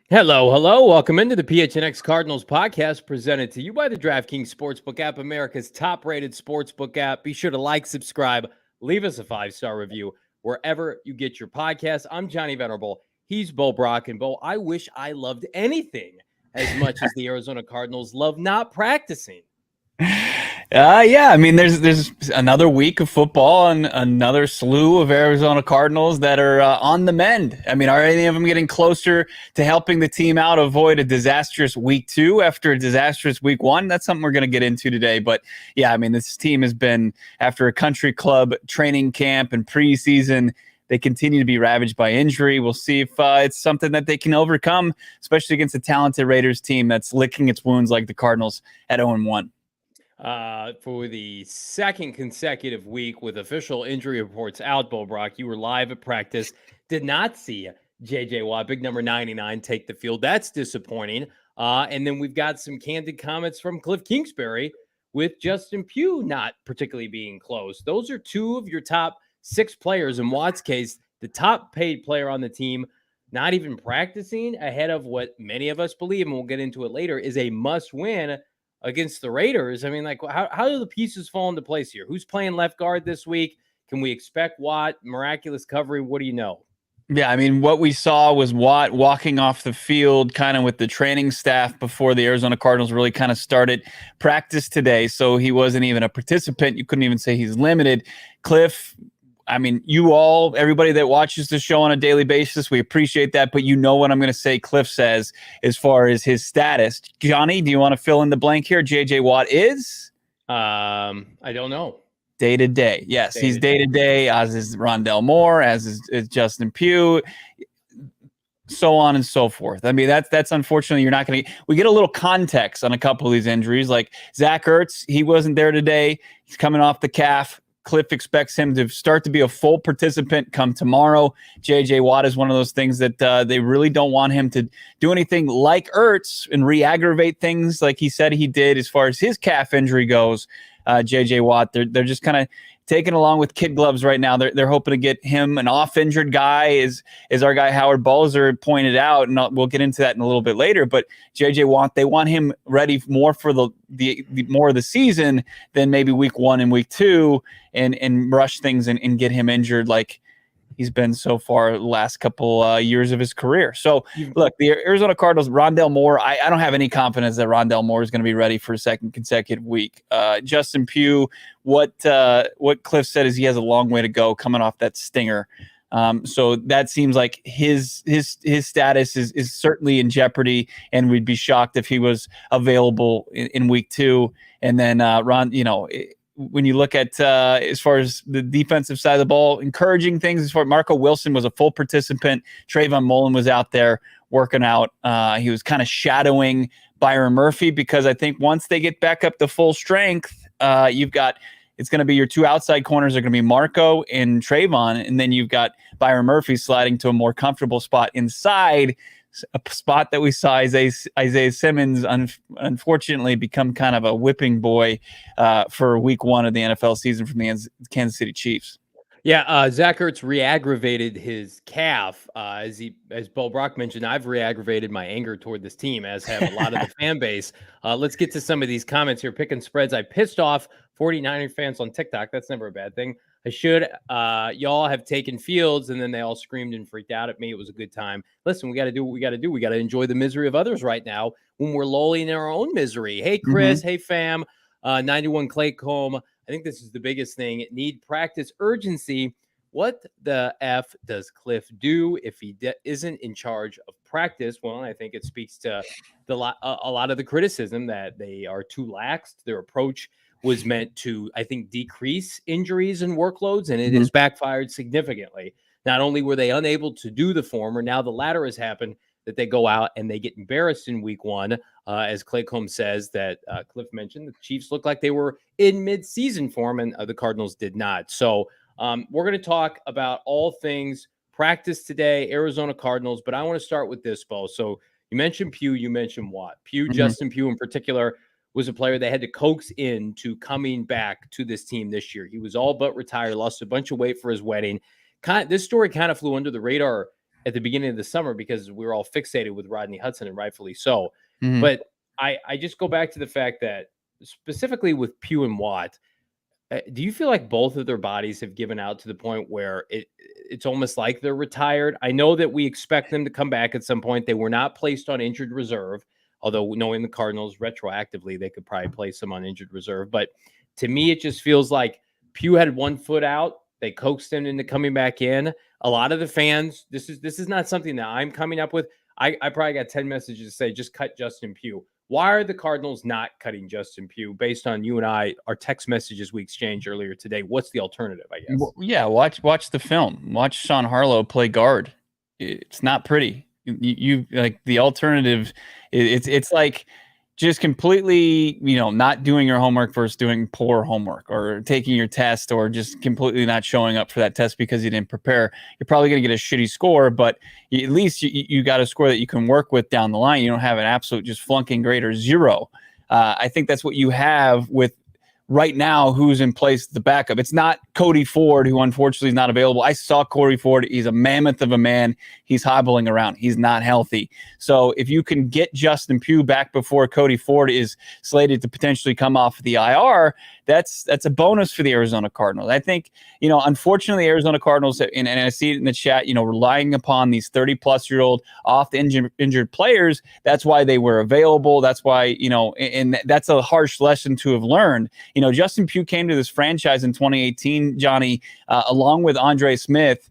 Hello. Welcome into the PHNX Cardinals podcast presented to you by the DraftKings Sportsbook app, America's top-rated sportsbook app. Be sure to like, subscribe, leave us a 5-star review wherever you get your podcast. I'm Johnny Venerable. He's Bo Brock. And Bo, I wish I loved anything as much as the Arizona Cardinals love not practicing. Yeah, I mean, there's another week of football and another slew of Arizona Cardinals that are on the mend. I mean, are any of them getting closer to helping the team out avoid a disastrous week 2 after a disastrous week 1? That's something we're going to get into today. But yeah, I mean, this team has been, after a country club training camp and preseason, they continue to be ravaged by injury. We'll see if it's something that they can overcome, especially against a talented Raiders team that's licking its wounds like the Cardinals at 0-1. For the second consecutive week with official injury reports out, Bo Brock, you were live at practice, did not see J.J. Watt, big number 99, take the field. That's disappointing. And then we've got some candid comments from Kingsbury with Justin Pugh not particularly being close. Those are two of your top 6 players. In Watt's case, the top paid player on the team, not even practicing ahead of what many of us believe, and we'll get into it later, is a must-win against the Raiders. I mean, like, how do the pieces fall into place here? Who's playing left guard this week? Can we expect Watt, miraculous recovery? What do you know? Yeah, I mean, what we saw was Watt walking off the field kind of with the training staff before the Arizona Cardinals really kind of started practice today. So he wasn't even a participant. You couldn't even say he's limited. Kliff, I mean, everybody that watches the show on a daily basis, we appreciate that. But you know what I'm going to say Kliff says as far as his status. Johnny, do you want to fill in the blank here? J.J. Watt is? I don't know. Day-to-day. Yes, he's day-to-day, as is Rondell Moore, as is Justin Pugh, so on and so forth. I mean, that's unfortunately, you're not going to – we get a little context on a couple of these injuries. Like Zach Ertz, he wasn't there today. He's coming off the calf. Kliff expects him to start to be a full participant come tomorrow. J.J. Watt is one of those things that they really don't want him to do anything like Ertz and re-aggravate things like he said he did as far as his calf injury goes. J.J. Watt, they're just kind of taking along with kid gloves right now. They're hoping to get him an off-injured guy, as our guy Howard Balzer pointed out, and we'll get into that in a little bit later. But J.J. Watt, they want him ready more for the more of the season than maybe week 1 and week 2, and rush things and get him injured like he's been so far the last couple years of his career. So, look, the Arizona Cardinals, Rondell Moore, I don't have any confidence that Rondell Moore is going to be ready for a second consecutive week. Justin Pugh, what Kliff said is he has a long way to go coming off that stinger. So that seems like his status is certainly in jeopardy, and we'd be shocked if he was available in week 2. And then when you look at as far as the defensive side of the ball, encouraging things as far as Marco Wilson was a full participant. Trayvon Mullen was out there working out. He was kind of shadowing Byron Murphy, because I think once they get back up to full strength, it's going to be your 2 outside corners are going to be Marco and Trayvon, and then you've got Byron Murphy sliding to a more comfortable spot inside, a spot that we saw Isaiah Simmons unfortunately become kind of a whipping boy for week 1 of the NFL season from the Kansas City Chiefs. Yeah, Zach Ertz re-aggravated his calf. As Bo Brock mentioned, I've re-aggravated my anger toward this team, as have a lot of the fan base. Let's get to some of these comments here. Picking spreads. I pissed off 49er fans on TikTok. That's never a bad thing. I should. Y'all have taken Fields, and then they all screamed and freaked out at me. It was a good time. Listen, we got to do what we got to do. We got to enjoy the misery of others right now when we're lolling in our own misery. Hey, Chris. Hey, fam. 91 Claycomb. I think this is the biggest thing. Need practice urgency. What the F does Kliff do if he isn't in charge of practice? Well, I think it speaks to a lot of the criticism that they are too lax. Their approach was meant to, I think, decrease injuries and workloads, and it has backfired significantly. Not only were they unable to do the former, now the latter has happened, that they go out and they get embarrassed in week one. As Clay Combs says, that Kliff mentioned, the Chiefs looked like they were in mid-season form, and the Cardinals did not. So we're going to talk about all things practice today, Arizona Cardinals, but I want to start with this, Bo. So you mentioned Pugh, you mentioned Watt. Pugh, Justin Pugh in particular, was a player they had to coax into coming back to this team this year. He was all but retired, lost a bunch of weight for his wedding. This story kind of flew under the radar at the beginning of the summer because we were all fixated with Rodney Hudson, and rightfully so. But I just go back to the fact that specifically with Pugh and Watt, do you feel like both of their bodies have given out to the point where it's almost like they're retired? I know that we expect them to come back at some point. They were not placed on injured reserve, although knowing the Cardinals retroactively, they could probably place them on injured reserve. But to me, it just feels like Pugh had one foot out. They coaxed him into coming back in. A lot of the fans, this is not something that I'm coming up with. I probably got 10 messages to say, just cut Justin Pugh. Why are the Cardinals not cutting Justin Pugh based on you and our text messages we exchanged earlier today? What's the alternative, I guess? Well, yeah, watch the film. Watch Sean Harlow play guard. It's not pretty. You like the alternative. It's like just completely, not doing your homework versus doing poor homework, or taking your test, or just completely not showing up for that test because you didn't prepare. You're probably going to get a shitty score, but at least you got a score that you can work with down the line. You don't have an absolute just flunking grade or zero. I think that's what you have with right now who's in place the backup. It's not Cody Ford, who unfortunately is not available. I saw Cody Ford. He's a mammoth of a man. He's hobbling around. He's not healthy. So if you can get Justin Pugh back before Cody Ford is slated to potentially come off the IR, that's a bonus for the Arizona Cardinals. I think, unfortunately, the Arizona Cardinals, and I see it in the chat, relying upon these 30-plus-year-old oft-injured players. That's why they were available. That's why, and that's a harsh lesson to have learned. Justin Pugh came to this franchise in 2018, Johnny, along with Andre Smith,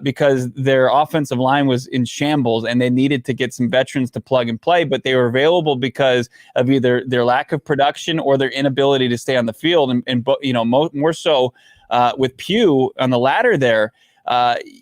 because their offensive line was in shambles and they needed to get some veterans to plug and play, but they were available because of either their lack of production or their inability to stay on the field. And more so with Pugh on the latter there,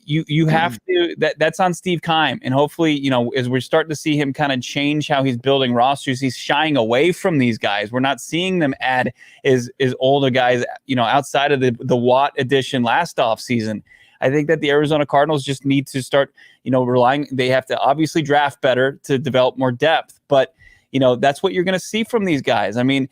you have to, that's on Steve Keim. And hopefully, as we're starting to see him kind of change how he's building rosters, he's shying away from these guys. We're not seeing them add as older guys, outside of the Watt addition last offseason. I think that the Arizona Cardinals just need to start, relying. They have to obviously draft better to develop more depth, but that's what you're going to see from these guys. I mean,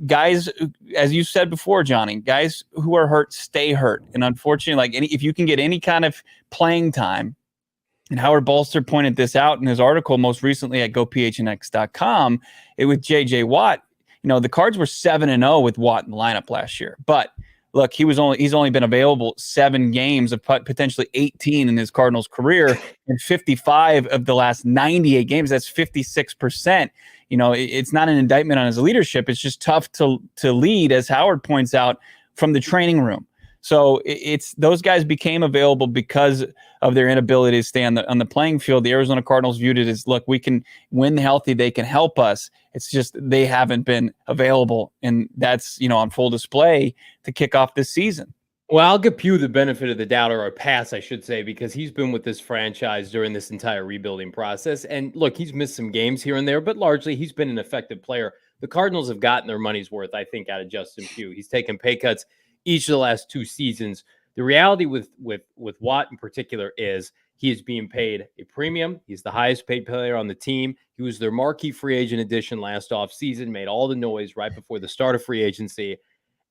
guys, as you said before, Johnny, guys who are hurt stay hurt, and unfortunately, if you can get any kind of playing time, and Howard Bolster pointed this out in his article most recently at GoPHNX.com, with J.J. Watt. The Cards were 7-0 with Watt in the lineup last year, but look, he's only been available 7 games of potentially 18 in his Cardinals career, and 55 of the last 98 games. That's 56%. It's not an indictment on his leadership. It's just tough to lead, as Howard points out, from the training room. So it's those guys became available because of their inability to stay on the playing field. The Arizona Cardinals viewed it as, look, we can win healthy. They can help us. It's just they haven't been available, and that's on full display to kick off this season. Well, I'll give Pugh the benefit of the doubt, or a pass, I should say, because he's been with this franchise during this entire rebuilding process. And look, he's missed some games here and there, but largely he's been an effective player. The Cardinals have gotten their money's worth, I think, out of Justin Pugh. He's taken pay cuts each of the last 2 seasons. The reality with Watt in particular is he is being paid a premium. He's the highest paid player on the team. He was their marquee free agent addition last offseason, made all the noise right before the start of free agency.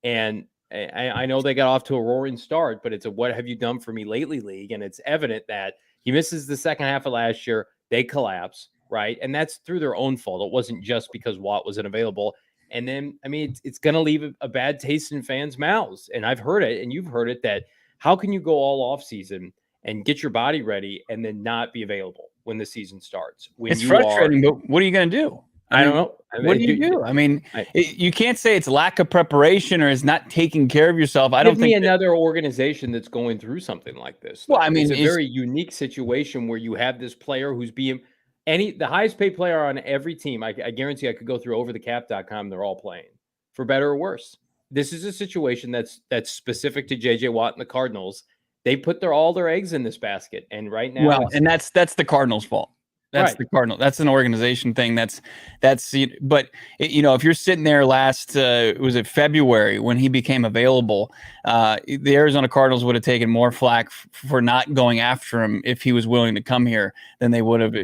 And I know they got off to a roaring start, but it's a what have you done for me lately league. And it's evident that he misses the second half of last year. They collapse, right? And that's through their own fault. It wasn't just because Watt wasn't available. And then, I mean, it's going to leave a bad taste in fans' mouths. And I've heard it, and you've heard it, that how can you go all off season and get your body ready and then not be available when the season starts? It's frustrating, but what are you going to do? I don't know. What do you do? I mean, you can't say it's lack of preparation or it's not taking care of yourself. I don't think another organization that's going through something like this. Well, I mean, it's a very unique situation where you have this player who's being the highest paid player on every team. I guarantee I could go through overthecap.com. They're all playing, for better or worse. this is a situation that's specific to JJ Watt and the Cardinals. They put all their eggs in this basket, and right now, well, and that's the Cardinals' fault. That's right. the Cardinal. That's an organization thing. But if you're sitting there was it February when he became available, the Arizona Cardinals would have taken more flack for not going after him if he was willing to come here than they would have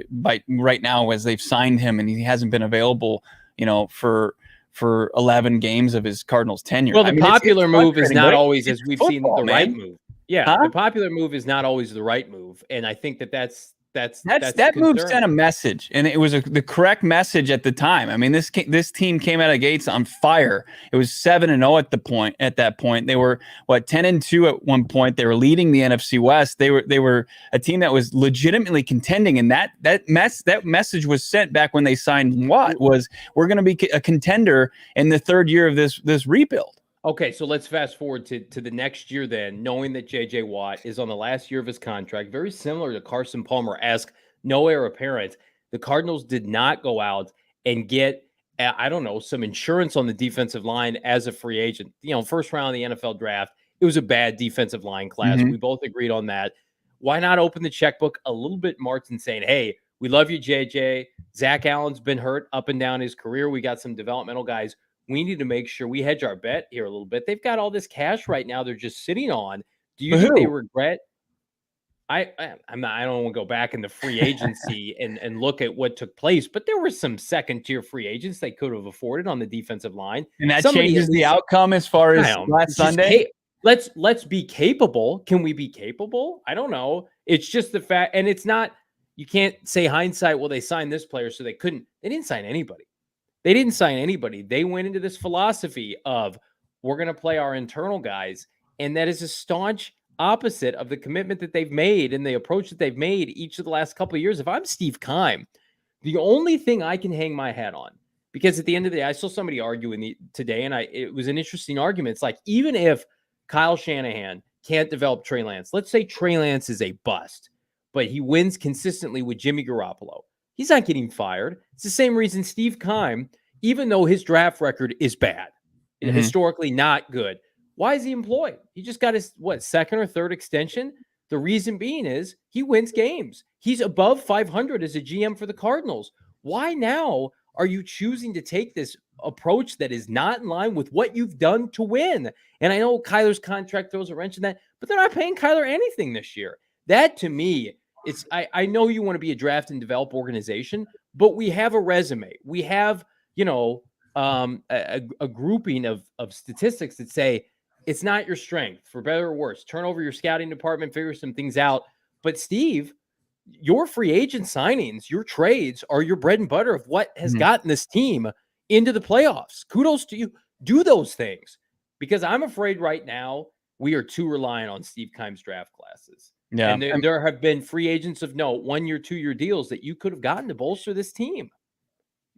right now, as they've signed him and he hasn't been available, for 11 games of his Cardinals tenure. Well, the popular move is not always, as we've seen, the right move. Yeah, the popular move is not always the right move, and I think that move sent a message, and it was the correct message at the time. I mean, this team came out of gates on fire. It was 7-0 at that point. They were 10-2 at one point. They were leading the NFC West. They were a team that was legitimately contending, and that message was sent back when they signed Watt. Was we're going to be a contender in the third year of this rebuild. Okay, so let's fast forward to the next year then, knowing that J.J. Watt is on the last year of his contract, very similar to Carson Palmer-esque, no heir apparent. The Cardinals did not go out and get, some insurance on the defensive line as a free agent. First round of the NFL draft, it was a bad defensive line class. Mm-hmm. We both agreed on that. Why not open the checkbook a little bit, Martin, saying, hey, we love you, JJ. Zach Allen's been hurt up and down his career. We got some developmental guys. We need to make sure we hedge our bet here a little bit. They've got all this cash right now they're just sitting on. Do you think they regret? I don't want to go back in the free agency and look at what took place, but there were some second-tier free agents they could have afforded on the defensive line. And that changes the outcome as far as last Sunday? Let's be capable. Can we be capable? I don't know. It's just the fact, and it's not, you can't say hindsight, well, they signed this player, so they couldn't. They didn't sign anybody. They went into this philosophy of we're going to play our internal guys. And that is a staunch opposite of the commitment that they've made and the approach that they've made each of the last couple of years. If I'm Steve Keim, the only thing I can hang my hat on, because at the end of the day, I saw somebody arguing today, and it was an interesting argument. It's like, even if Kyle Shanahan can't develop Trey Lance, let's say Trey Lance is a bust, but he wins consistently with Jimmy Garoppolo. He's not getting fired. It's the same reason Steve Keim, even though his draft record is bad, historically not good, why is he employed? He just got his, second or third extension? The reason being is he wins games. He's above 500 as a GM for the Cardinals. Why now are you choosing to take this approach that is not in line with what you've done to win? And I know Kyler's contract throws a wrench in that, but they're not paying Kyler anything this year. That, to me, I know you want to be a draft and develop organization, but we have a resume. We have, a grouping of statistics that say it's not your strength, for better or worse. Turn over your scouting department, figure some things out. But Steve, your free agent signings, your trades are your bread and butter of what has gotten this team into the playoffs. Kudos to you. Do those things, because I'm afraid right now we are too reliant on Steve Keim's draft classes. Yeah. And there have been free agents of note, 1 year, 2 year deals that you could have gotten to bolster this team.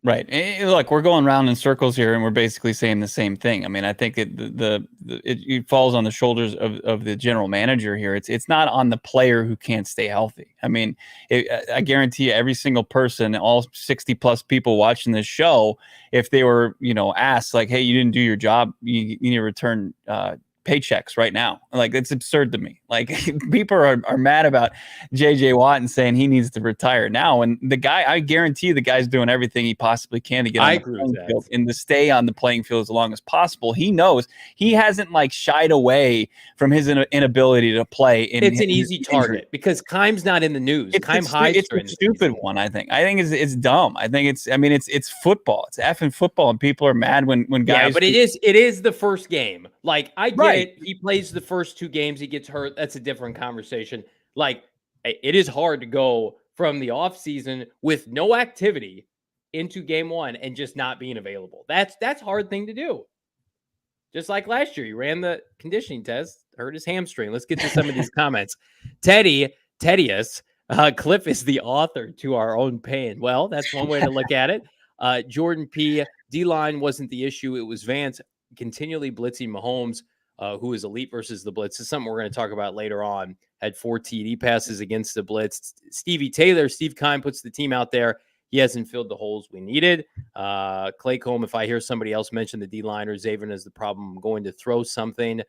Right. And look, we're going around in circles here, and we're basically saying the same thing. I mean, I think it falls on the shoulders of the general manager here. It's not on the player who can't stay healthy. I mean, I guarantee you, every single person, all 60 plus people watching this show, if they were, asked like, hey, you didn't do your job, you need to return paychecks right now. Like, it's absurd to me. Like, people are mad about JJ Watt and saying he needs to retire now. And the guy, I guarantee the guy's doing everything he possibly can to get on the playing field and to stay on the playing field as long as possible. He knows he hasn't shied away from his inability to play. It's an easy target because Keim's not in the news. Keim hides. It's a stupid one. I think it's dumb. I think it's football. It's effing football, and people are mad when guys. Yeah, but it is the first game. Like, I get it. He plays the first 2 games. He gets hurt. That's a different conversation. Like, it is hard to go from the offseason with no activity into game 1 and just not being available. That's a hard thing to do. Just like last year, he ran the conditioning test, hurt his hamstring. Let's get to some of these comments. Teddius, Kliff is the author to our own pain. Well, that's one way to look at it. Jordan P. D-line wasn't the issue. It was Vance continually blitzing Mahomes, who is elite versus the blitz. This is something we're going to talk about later on. Had 4 TD passes against the blitz. Stevie Taylor, Steve Keim puts the team out there he hasn't filled the holes we needed. Claycomb, if I hear somebody else mention the D-liner, Zaven is the problem. I'm going to throw something.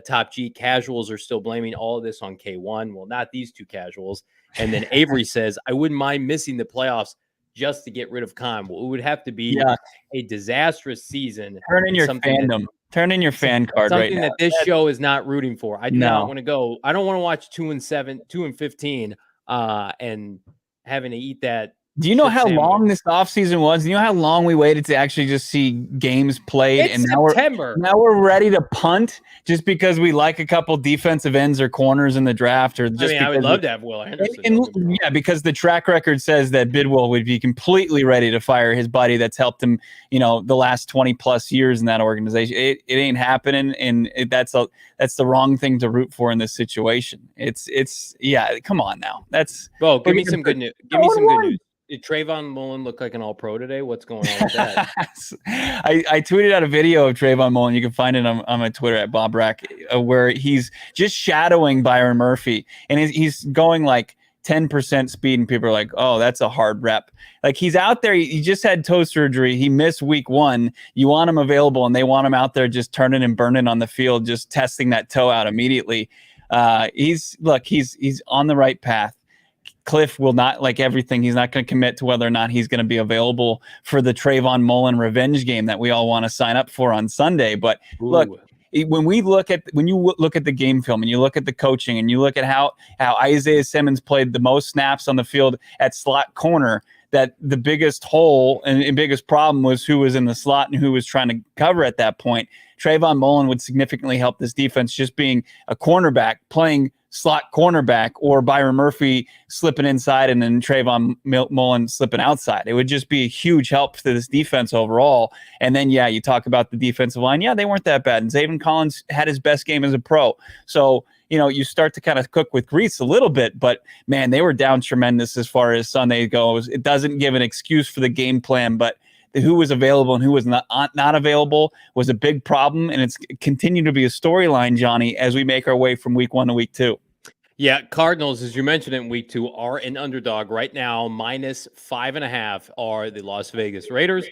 Top G casuals are still blaming all of this on K1. Well, not these two casuals. And then Avery says, I wouldn't mind missing the playoffs just to get rid of Khan. Well, it would have to be a disastrous season. Turn in your fandom. Turn in your fan card right now. Something that this show is not rooting for. I do not want to go. I don't want to watch 2-7, 2-15, and having to eat that. Do you know how long this offseason was? Do you know how long we waited to actually just see games played? It's September. Now we're ready to punt just because we like a couple defensive ends or corners in the draft, or just I would love to have Will Anderson. Because the track record says that Bidwell would be completely ready to fire his buddy that's helped him, the last 20 plus years in that organization. It ain't happening, and that's the wrong thing to root for in this situation. It's come on now. Give me some good news. Give me some good news. Did Trayvon Mullen look like an all-pro today? What's going on with that? I tweeted out a video of Trayvon Mullen. You can find it on my Twitter at Bob Rack, where he's just shadowing Byron Murphy. And he's going like 10% speed, and people are like, oh, that's a hard rep. Like, he's out there. He just had toe surgery. He missed week 1. You want him available, and they want him out there just turning and burning on the field, just testing that toe out immediately. He's on the right path. Kliff will not, like everything, he's not going to commit to whether or not he's going to be available for the Trayvon Mullen revenge game that we all want to sign up for on Sunday. But look, when you look at the game film and you look at the coaching and you look at how Isaiah Simmons played the most snaps on the field at slot corner, that the biggest hole and biggest problem was who was in the slot and who was trying to cover at that point. Trayvon Mullen would significantly help this defense just being a cornerback playing slot cornerback, or Byron Murphy slipping inside and then Trayvon Mullen slipping outside. It would just be a huge help to this defense overall. And then, you talk about the defensive line. Yeah, they weren't that bad. And Zaven Collins had his best game as a pro. So, you start to kind of cook with grease a little bit, but man, they were down tremendous as far as Sunday goes. It doesn't give an excuse for the game plan, but who was available and who was not available was a big problem, and it's continued to be a storyline, Johnny, as we make our way from week 1 to week 2. Yeah, Cardinals, as you mentioned in week 2, are an underdog right now. -5.5 are the Las Vegas Raiders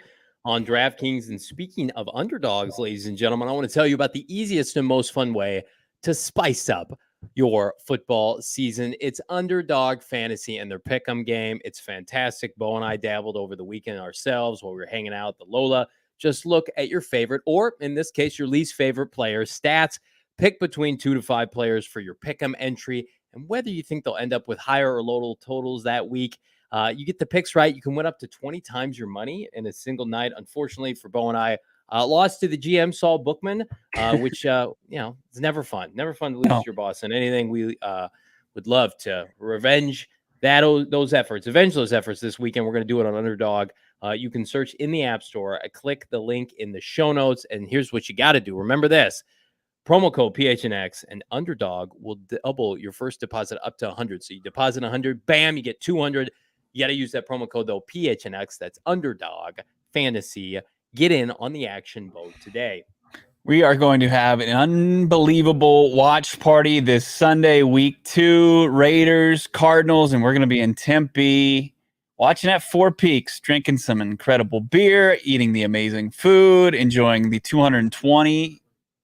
on DraftKings. And speaking of underdogs, ladies and gentlemen, I want to tell you about the easiest and most fun way to spice up your football season. It's Underdog Fantasy and their pick'em game. It's fantastic. Bo and I dabbled over the weekend ourselves while we were hanging out at the Lola. Just look at your favorite, or in this case, your least favorite player's stats. Pick between 2 to 5 players for your pick'em entry, and whether you think they'll end up with higher or lower totals that week. You get the picks right, you can win up to 20 times your money in a single night. Unfortunately for Bo and I, lost to the GM, Saul Bookman, which, it's never fun. Never fun to lose to your boss in anything. We would love to avenge those efforts this weekend. We're going to do it on Underdog. You can search in the App Store. Click the link in the show notes, and here's what you got to do. Remember this. Promo code PHNX, and Underdog will double your first deposit up to 100. So you deposit 100, bam, you get 200. You got to use that promo code, though, PHNX. That's Underdog Fantasy. Get in on the action boat today. We are going to have an unbelievable watch party this Sunday, week 2, Raiders, Cardinals, and we're going to be in Tempe watching at Four Peaks, drinking some incredible beer, eating the amazing food, enjoying the 220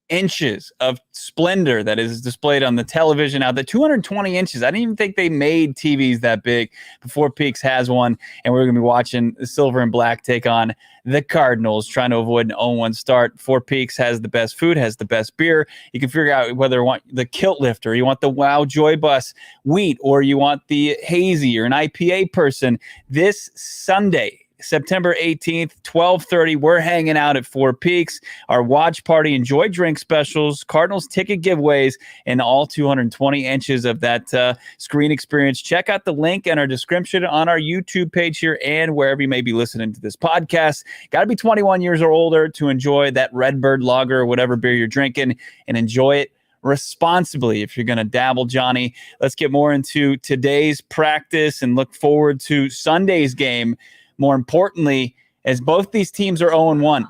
inches of splendor that is displayed on the television. Now, the 220 inches, I didn't even think they made TVs that big. Four Peaks has one, and we're going to be watching the Silver and Black take on the Cardinals, trying to avoid an 0-1 start. Four Peaks has the best food, has the best beer. You can figure out whether you want the Kilt Lifter, you want the Wow Joy Bus wheat, or you want the hazy or an IPA person. This Sunday, September 18th, 12:30, we're hanging out at Four Peaks. Our watch party, enjoy drink specials, Cardinals ticket giveaways, and all 220 inches of that screen experience. Check out the link in our description on our YouTube page here and wherever you may be listening to this podcast. Got to be 21 years or older to enjoy that Redbird Lager or whatever beer you're drinking, and enjoy it responsibly if you're going to dabble, Johnny. Let's get more into today's practice and look forward to Sunday's game. More importantly, as both these teams are 0-1,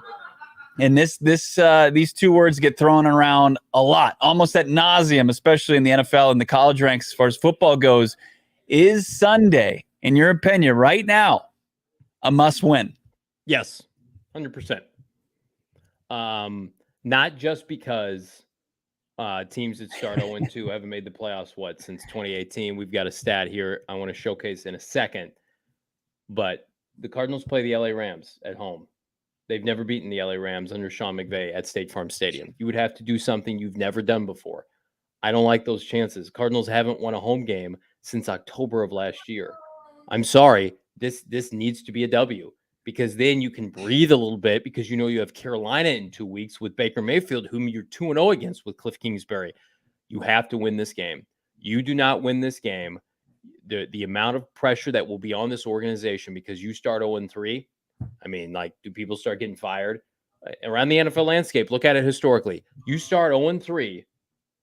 and these two words get thrown around a lot, almost ad nauseum, especially in the NFL and the college ranks as far as football goes. Is Sunday, in your opinion, right now, A must win. Yes, 100%. Not just because teams that start 0-2 haven't made the playoffs, since 2018. We've got a stat here I want to showcase in a second. But the Cardinals play the LA Rams at home. They've never beaten the LA Rams under Sean McVay at State Farm Stadium. You would have to do something you've never done before. I don't like those chances. Cardinals haven't won a home game since October of last year. I'm sorry. This needs to be a W, because then you can breathe a little bit, because you have Carolina in 2 weeks with Baker Mayfield, whom you're 2-0 against with Kliff Kingsbury. You have to win this game. You do not win this game, the amount of pressure that will be on this organization because you start 0-3. I mean, do people start getting fired? Around the NFL landscape, look at it historically. You start 0-3,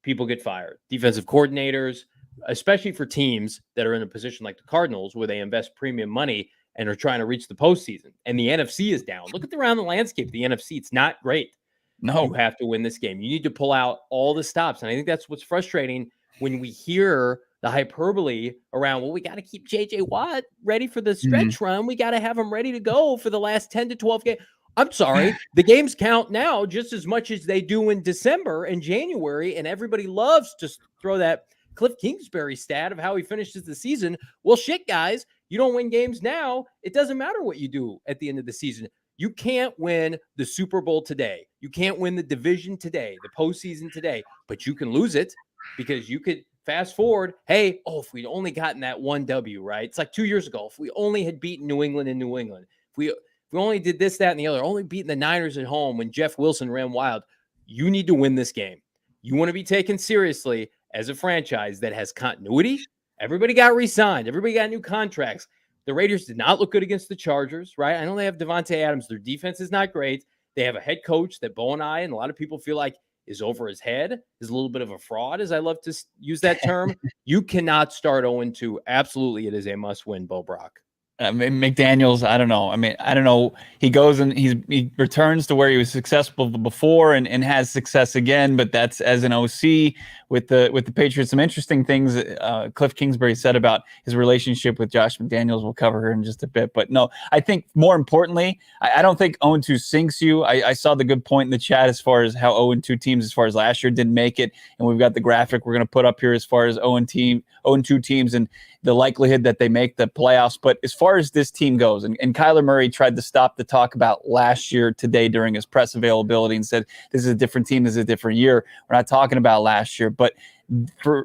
people get fired. Defensive coordinators, especially for teams that are in a position like the Cardinals where they invest premium money and are trying to reach the postseason. And the NFC is down. Look at around the landscape of the NFC. It's not great. No. You have to win this game. You need to pull out all the stops. And I think that's what's frustrating when we hear the hyperbole around, we got to keep J.J. Watt ready for the stretch run. We got to have him ready to go for the last 10 to 12 games. I'm sorry. The games count now just as much as they do in December and January, and everybody loves to throw that Kliff Kingsbury stat of how he finishes the season. Well, shit, guys, you don't win games now. It doesn't matter what you do at the end of the season. You can't win the Super Bowl today. You can't win the division today, the postseason today, but you can lose it because you could fast forward. Hey, if we'd only gotten that one W, right? It's like 2 years ago. If we only had beaten New England in New England, if we only did this, that, and the other, only beaten the Niners at home when Jeff Wilson ran wild, you need to win this game. You want to be taken seriously as a franchise that has continuity. Everybody got re-signed. Everybody got new contracts. The Raiders did not look good against the Chargers, right? I know they have Devontae Adams. Their defense is not great. They have a head coach that Bo and I and a lot of people feel like is over his head, is a little bit of a fraud, as I love to use that term. You cannot start 0-2. Absolutely, it is a must-win, Bo Brock. McDaniels, I don't know. I mean, I don't know. He goes and he returns to where he was successful before and has success again, but that's as an OC with the Patriots. Some interesting things Kliff Kingsbury said about his relationship with Josh McDaniels. We'll cover her in just a bit. But no, I think more importantly, I don't think 0-2 sinks you. I saw the good point in the chat as far as how 0-2 teams as far as last year didn't make it. And we've got the graphic we're going to put up here as far as 0-2 teams and the likelihood that they make the playoffs. But as far as this team goes, and Kyler Murray tried to stop the talk about last year today during his press availability and said, this is a different team, this is a different year. We're not talking about last year, but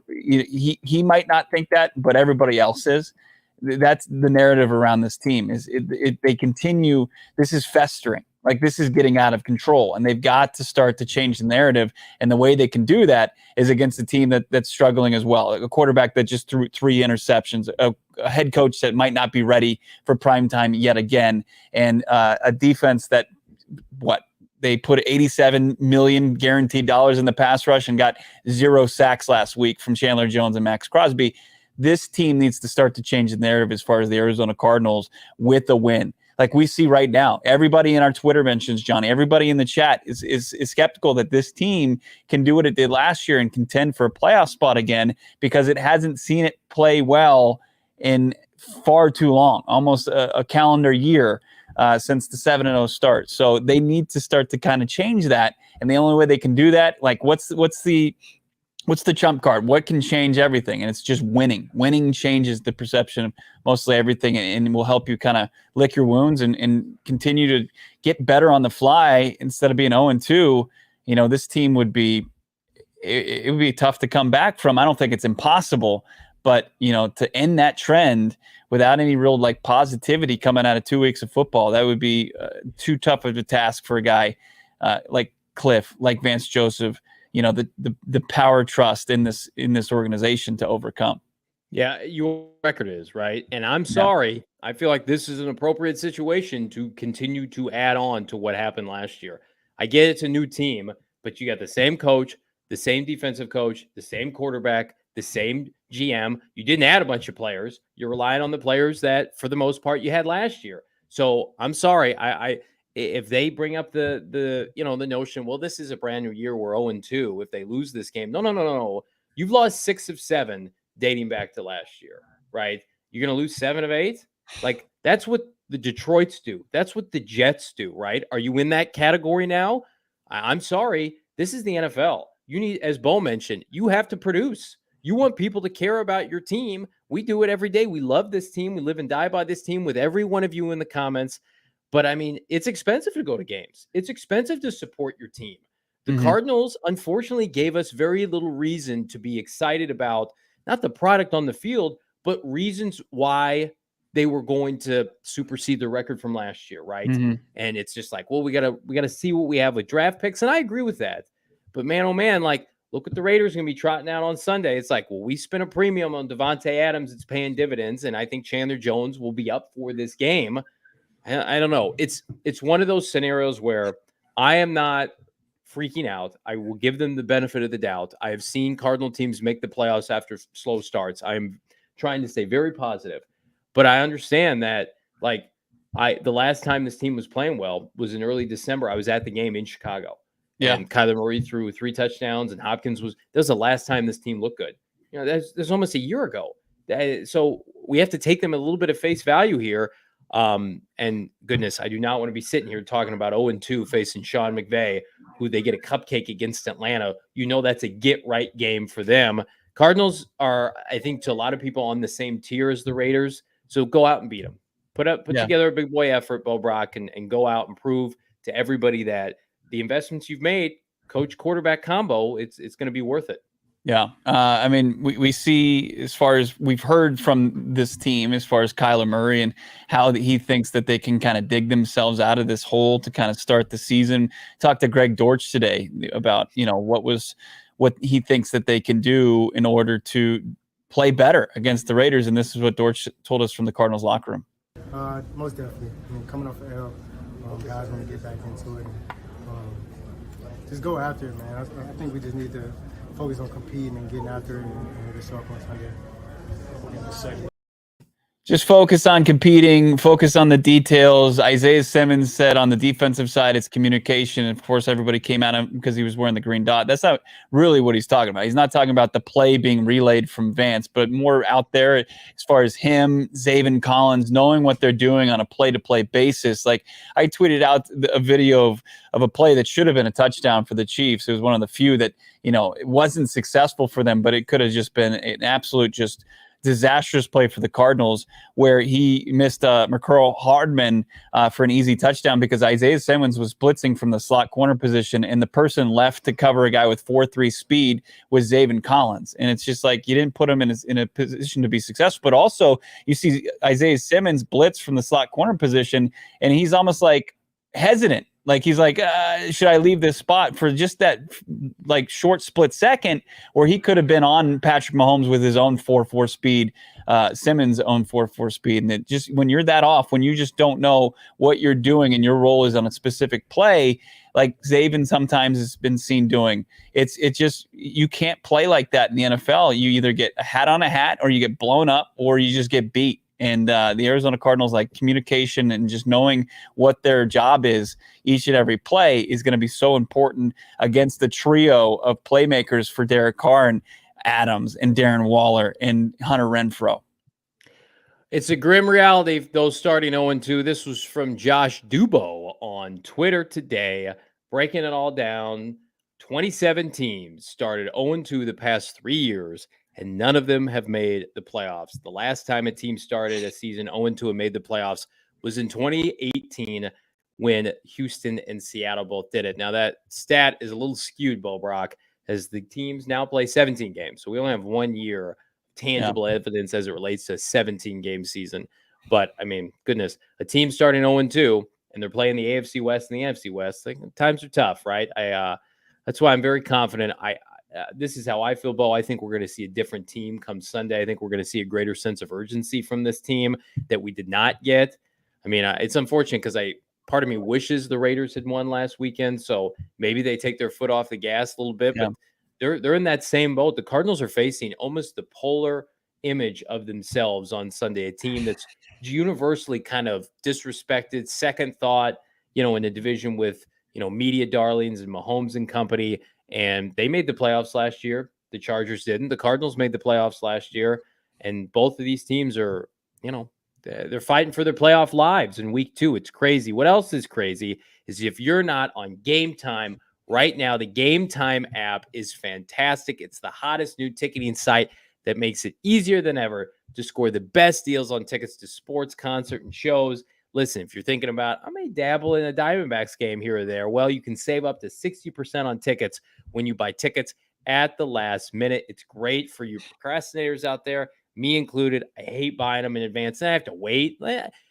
he might not think that, but everybody else is. That's the narrative around this team is they continue. This is festering. Like, this is getting out of control, and they've got to start to change the narrative. And the way they can do that is against a team that's struggling as well. A quarterback that just threw 3 interceptions, a head coach that might not be ready for prime time yet again, and a defense that they put $87 million guaranteed dollars in the pass rush and got 0 sacks last week from Chandler Jones and Max Crosby. This team needs to start to change the narrative as far as the Arizona Cardinals with a win. Like we see right now, everybody in our Twitter mentions, Johnny, everybody in the chat is skeptical that this team can do what it did last year and contend for a playoff spot again, because it hasn't seen it play well in far too long, almost a calendar year since the 7-0 start. So they need to start to kind of change that. And the only way they can do that, like what's the trump card? What can change everything? And it's just winning. Winning changes the perception of mostly everything and will help you kind of lick your wounds and continue to get better on the fly instead of being 0-2. You know, this team would be tough to come back from. I don't think it's impossible, but, you know, to end that trend without any real like positivity coming out of 2 weeks of football, that would be too tough of a task for a guy like Kliff, like Vance Joseph, you know, the power trust in this organization to overcome. Yeah, your record is right. And I'm sorry. I feel like this is an appropriate situation to continue to add on to what happened last year. I get it's a new team, but you got the same coach, the same defensive coach, the same quarterback, the same GM. You didn't add a bunch of players. You're relying on the players that, for the most part, you had last year. So I'm sorry. If they bring up the notion, well, this is a brand new year, we're 0-2 if they lose this game. No. You've lost 6 of 7 dating back to last year, right? You're going to lose 7 of 8. Like, that's what the Detroits do. That's what the Jets do, right? Are you in that category now? I'm sorry. This is the NFL. You need, as Bo mentioned, you have to produce. You want people to care about your team. We do it every day. We love this team. We live and die by this team with every one of you in the comments. But I mean, it's expensive to go to games. It's expensive to support your team. The Cardinals, unfortunately, gave us very little reason to be excited about not the product on the field, but reasons why they were going to supersede the record from last year, right? And it's just like, well, we gotta see what we have with draft picks, and I agree with that. But man, oh man, like look at the Raiders gonna be trotting out on Sunday. It's like, well, we spent a premium on Devontae Adams. It's paying dividends, and I think Chandler Jones will be up for this game. I don't know. It's one of those scenarios where I am not freaking out. I will give them the benefit of the doubt. I have seen Cardinal teams make the playoffs after slow starts. I'm trying to stay very positive, but I understand that like the last time this team was playing well was in early December. I was at the game in Chicago. Yeah. And Kyler Murray threw 3 touchdowns and Hopkins that was the last time this team looked good. You know, that's almost a year ago. So we have to take them a little bit of face value here. And goodness, I do not want to be sitting here talking about 0-2 facing Sean McVay, who they get a cupcake against Atlanta. You know, that's a get right game for them. Cardinals are, I think, to a lot of people on the same tier as the Raiders. So go out and beat them. Put together a big boy effort, Bo Brock, and go out and prove to everybody that the investments you've made, coach quarterback combo, it's going to be worth it. Yeah. I mean, we see, as far as we've heard from this team, as far as Kyler Murray and how he thinks that they can kind of dig themselves out of this hole to kind of start the season. Talked to Greg Dortch today about, you know, what he thinks that they can do in order to play better against the Raiders. And this is what Dortch told us from the Cardinals locker room. Most definitely. I mean, coming off the L, guys want to get back into it. Just go after it, man. I think we just need to focus on competing and getting after it and get sharp on Sunday. Just focus on competing, focus on the details. Isaiah Simmons said on the defensive side, it's communication. Of course, everybody came at him because he was wearing the green dot. That's not really what he's talking about. He's not talking about the play being relayed from Vance, but more out there as far as him, Zaven Collins, knowing what they're doing on a play-to-play basis. Like I tweeted out a video of a play that should have been a touchdown for the Chiefs. It was one of the few that, you know, it wasn't successful for them, but it could have just been an absolute just disastrous play for the Cardinals, where he missed McCurl Hardman for an easy touchdown because Isaiah Simmons was blitzing from the slot corner position, and the person left to cover a guy with 4.3 speed was Zaven Collins. And it's just like you didn't put him in a position to be successful. But also you see Isaiah Simmons blitz from the slot corner position, and he's almost like hesitant. Like he's like, should I leave this spot for just that like short split second where he could have been on Patrick Mahomes with his own 4.4 speed, Simmons' own 4.4 speed. And it just, when you're that off, when you just don't know what you're doing and your role is on a specific play, like Zaven sometimes has been seen doing, it's just, you can't play like that in the NFL. You either get a hat on a hat or you get blown up or you just get beat. And the Arizona Cardinals, like communication and just knowing what their job is each and every play is going to be so important against the trio of playmakers for Derek Carr and Adams and Darren Waller and Hunter Renfrow. It's a grim reality, those starting 0-2. This was from Josh Dubo on Twitter today, breaking it all down. 27 teams started 0-2 the past 3 years, and none of them have made the playoffs. The last time a team started a season 0-2 and made the playoffs was in 2018 when Houston and Seattle both did it. Now, that stat is a little skewed, Bo Brock, as the teams now play 17 games. So we only have 1 year tangible evidence as it relates to a 17-game season. But, I mean, goodness, a team starting 0-2, and they're playing the AFC West and the NFC West. Like, times are tough, right? That's why I'm very confident. This is how I feel, Bo. I think we're going to see a different team come Sunday. I think we're going to see a greater sense of urgency from this team that we did not get. I mean, it's unfortunate because part of me wishes the Raiders had won last weekend, so maybe they take their foot off the gas a little bit. Yeah. But they're in that same boat. The Cardinals are facing almost the polar image of themselves on Sunday, a team that's universally kind of disrespected, second thought, in a division with, media darlings and Mahomes and company. And they made the playoffs last year. The Chargers didn't. The Cardinals made the playoffs last year. And both of these teams are, they're fighting for their playoff lives in week 2. It's crazy. What else is crazy is if you're not on Game Time right now, the Game Time app is fantastic. It's the hottest new ticketing site that makes it easier than ever to score the best deals on tickets to sports, concert, and shows. Listen, if you're thinking about, I may dabble in a Diamondbacks game here or there, well, you can save up to 60% on tickets when you buy tickets at the last minute. It's great for you procrastinators out there, me included. I hate buying them in advance, and I have to wait.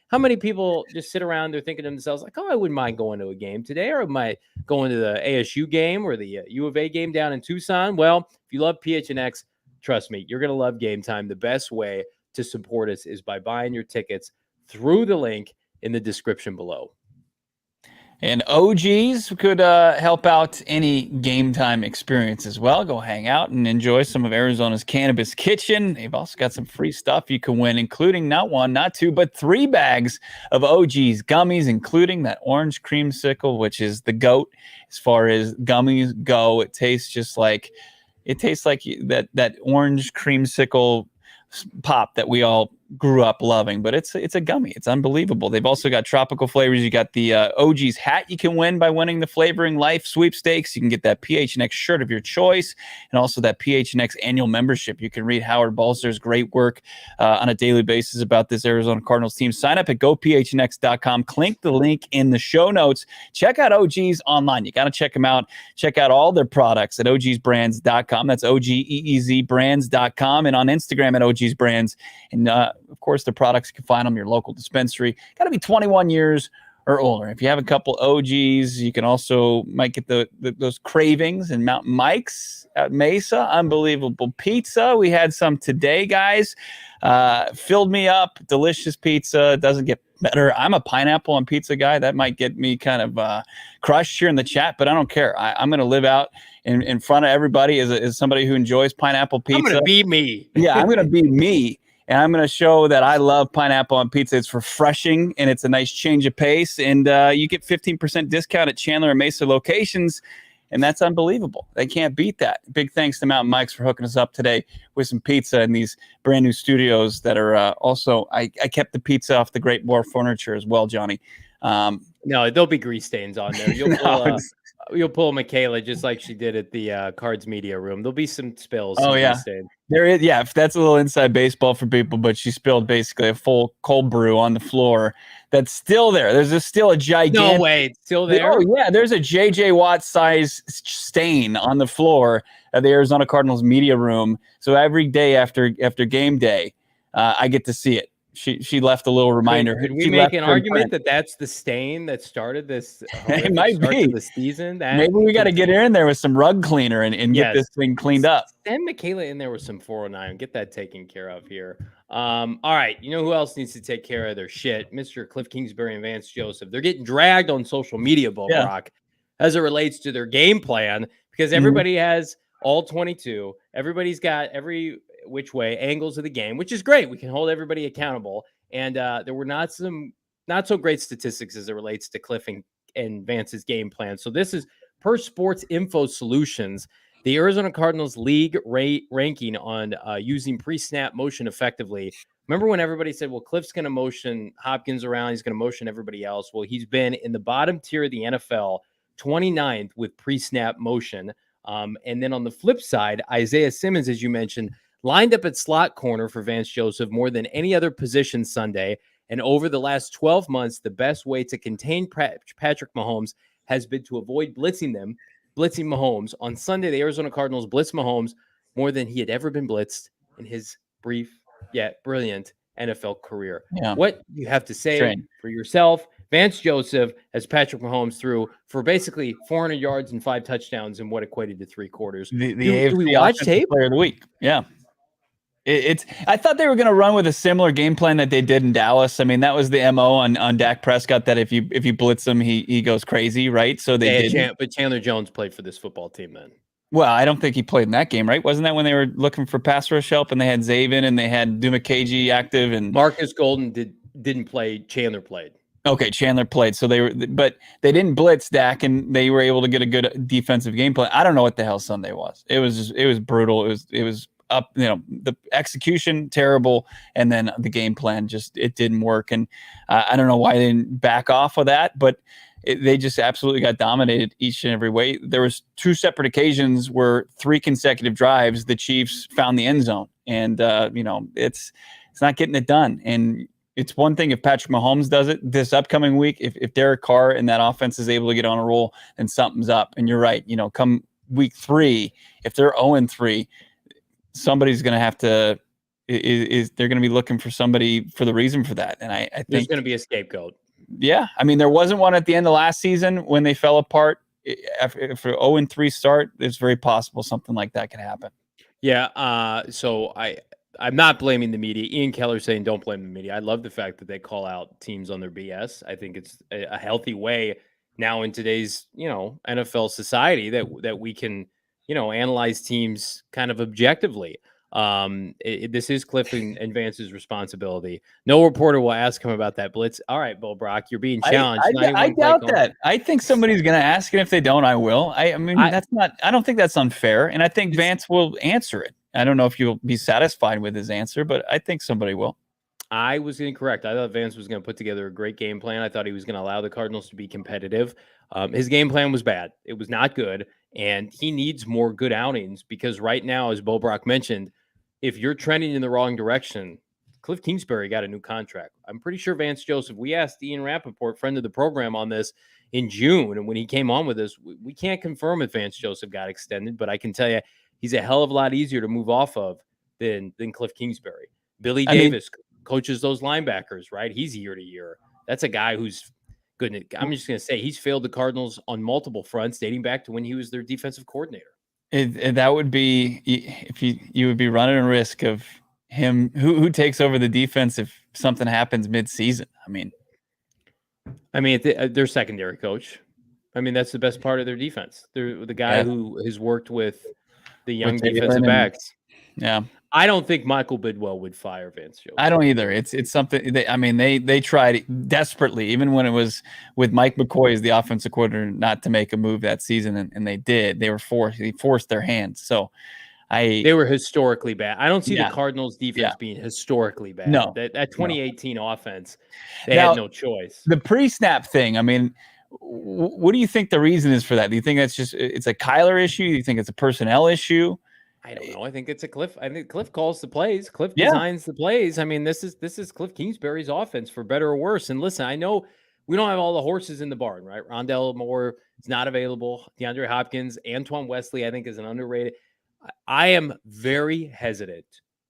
How many people just sit around there thinking to themselves, like, oh, I wouldn't mind going to a game today, or am I going to the ASU game or the U of A game down in Tucson? Well, if you love PHNX, trust me, you're going to love Game Time. The best way to support us is by buying your tickets through the link in the description below. And OGs could help out any Game Time experience as well. Go hang out and enjoy some of Arizona's Cannabis Kitchen. They've also got some free stuff you can win, including not 1, not 2, but 3 bags of OGs gummies, including that orange creamsicle, which is the GOAT as far as gummies go. It tastes like that orange creamsicle pop that we all grew up loving, but it's a gummy. It's unbelievable. They've also got tropical flavors. You got the OG's hat you can win by winning the Flavoring Life sweepstakes. You can get that PHNX shirt of your choice, and also that PHNX annual membership. You can read Howard Balser's great work on a daily basis about this Arizona Cardinals team. Sign up at gophnx.com. Click the link in the show notes. Check out OG's online. You got to check them out. Check out all their products at ogsbrands.com. That's OGEEZbrands.com, and on Instagram at OGsBrands. And of course, the products, you can find them in your local dispensary. Got to be 21 years or older. If you have a couple OGs, you can also might get those cravings and Mountain Mike's at Mesa. Unbelievable pizza. We had some today, guys. Filled me up. Delicious pizza. Doesn't get better. I'm a pineapple on pizza guy. That might get me kind of crushed here in the chat, but I don't care. I'm going to live out in front of everybody as somebody who enjoys pineapple pizza. I'm going to be me. Yeah, I'm going to be me. And I'm going to show that I love pineapple on pizza. It's refreshing, and it's a nice change of pace. And you get 15% discount at Chandler and Mesa locations, and that's unbelievable. They can't beat that. Big thanks to Mountain Mike's for hooking us up today with some pizza in these brand new studios that are also – I kept the pizza off the Great War furniture as well, Johnny. No, there'll be grease stains on there. You'll pull Michaela just like she did at the Cards Media Room. There'll be some spills. Oh, yeah. There is, yeah, that's a little inside baseball for people, but she spilled basically a full cold brew on the floor that's still there. There's still a gigantic... No way, it's still there? Oh, yeah, there's a J.J. Watt size stain on the floor of the Arizona Cardinals media room. So every day after game day, I get to see it. She left a little reminder. Could we make an argument that that's the stain that started this? It might be the season. Maybe we got to get her in there with some rug cleaner and get this thing cleaned up. Send Michaela in there with some 409. Get that taken care of here. All right. You know who else needs to take care of their shit? Mr. Kliff Kingsbury and Vance Joseph. They're getting dragged on social media, Brock, as it relates to their game plan, because everybody has all 22. Everybody's got every which way angles of the game, which is great. We can hold everybody accountable. And there were not so great statistics as it relates to Kliff and Vance's game plan. So this is per Sports Info Solutions, the Arizona Cardinals league ranking on using pre-snap motion effectively. Remember when everybody said, well, Kliff's going to motion Hopkins around, he's going to motion everybody else. Well, he's been in the bottom tier of the NFL, 29th with pre-snap motion. And then on the flip side, Isaiah Simmons, as you mentioned, lined up at slot corner for Vance Joseph more than any other position Sunday. And over the last 12 months, the best way to contain Patrick Mahomes has been to avoid blitzing Mahomes. On Sunday, the Arizona Cardinals blitzed Mahomes more than he had ever been blitzed in his brief yet brilliant NFL career. Yeah. What you have to say for yourself, Vance Joseph, as Patrick Mahomes threw for basically 400 yards and 5 touchdowns in what equated to 3 quarters. Do we watch tape? Player of the week. Yeah. I thought they were going to run with a similar game plan that they did in Dallas. I mean, that was the MO on Dak Prescott, that if you blitz him, he goes crazy, right? So they did. But Chandler Jones played for this football team then. Well, I don't think he played in that game, right? Wasn't that when they were looking for pass rush help and they had Zaven and they had Dumakaji active and Marcus Golden didn't play. Chandler played. Okay, Chandler played. So but they didn't blitz Dak, and they were able to get a good defensive game plan. I don't know what the hell Sunday was. It was brutal. It was up, the execution terrible, and then the game plan it didn't work. And I don't know why they didn't back off of that, but they just absolutely got dominated each and every way. There was 2 separate occasions where 3 consecutive drives the Chiefs found the end zone, and it's not getting it done. And it's one thing if Patrick Mahomes does it this upcoming week. If Derek Carr and that offense is able to get on a roll, then something's up. And you're right. Come week 3, if they're 0-3, somebody's going to have to they're going to be looking for somebody for the reason for that. And I think there's going to be a scapegoat. Yeah, I mean, there wasn't one at the end of last season when they fell apart. If an 0-3 start, it's very possible something like that could happen. Yeah. So I'm not blaming the media. Ian Keller saying don't blame the media. I love the fact that they call out teams on their BS. I think it's a healthy way now in today's, NFL society that we can, analyze teams kind of objectively. This is Kliff and Vance's responsibility. No reporter will ask him about that blitz. All right, Bo Brock, you're being challenged. I doubt that. I think somebody's going to ask, and if they don't, I will. I don't think that's unfair, and I think Vance will answer it. I don't know if you'll be satisfied with his answer, but I think somebody will. I was incorrect. I thought Vance was going to put together a great game plan. I thought he was going to allow the Cardinals to be competitive. His game plan was bad. It was not good, and he needs more good outings because right now, as Bo Brock mentioned, if you're trending in the wrong direction, Kliff Kingsbury got a new contract. I'm pretty sure Vance Joseph, we asked Ian Rappaport, friend of the program, on this in June, and when he came on with us, we can't confirm if Vance Joseph got extended, but I can tell you he's a hell of a lot easier to move off of than Kliff Kingsbury. Billy Davis coaches those linebackers, right? He's year to year. That's a guy who's good. I'm just going to say he's failed the Cardinals on multiple fronts dating back to when he was their defensive coordinator. That would be if you would be running a risk of him who takes over the defense if something happens mid-season. Their secondary coach. That's the best part of their defense. They're the guy who has worked with the young defensive backs. Yeah. I don't think Michael Bidwell would fire Vance Joseph. I don't either. It's something they tried desperately, even when it was with Mike McCoy as the offensive coordinator, not to make a move that season, and they did. They forced their hands. So they were historically bad. I don't see the Cardinals defense being historically bad. No. That 2018 offense, they had no choice. The pre-snap thing, what do you think the reason is for that? Do you think it's a Kyler issue? Do you think it's a personnel issue? I don't know. I think it's a Kliff. I think Kliff calls the plays. Kliff designs the plays. This is Kliff Kingsbury's offense, for better or worse. And listen, I know we don't have all the horses in the barn, right? Rondell Moore is not available. DeAndre Hopkins, Antoine Wesley, I think, is an underrated. I am very hesitant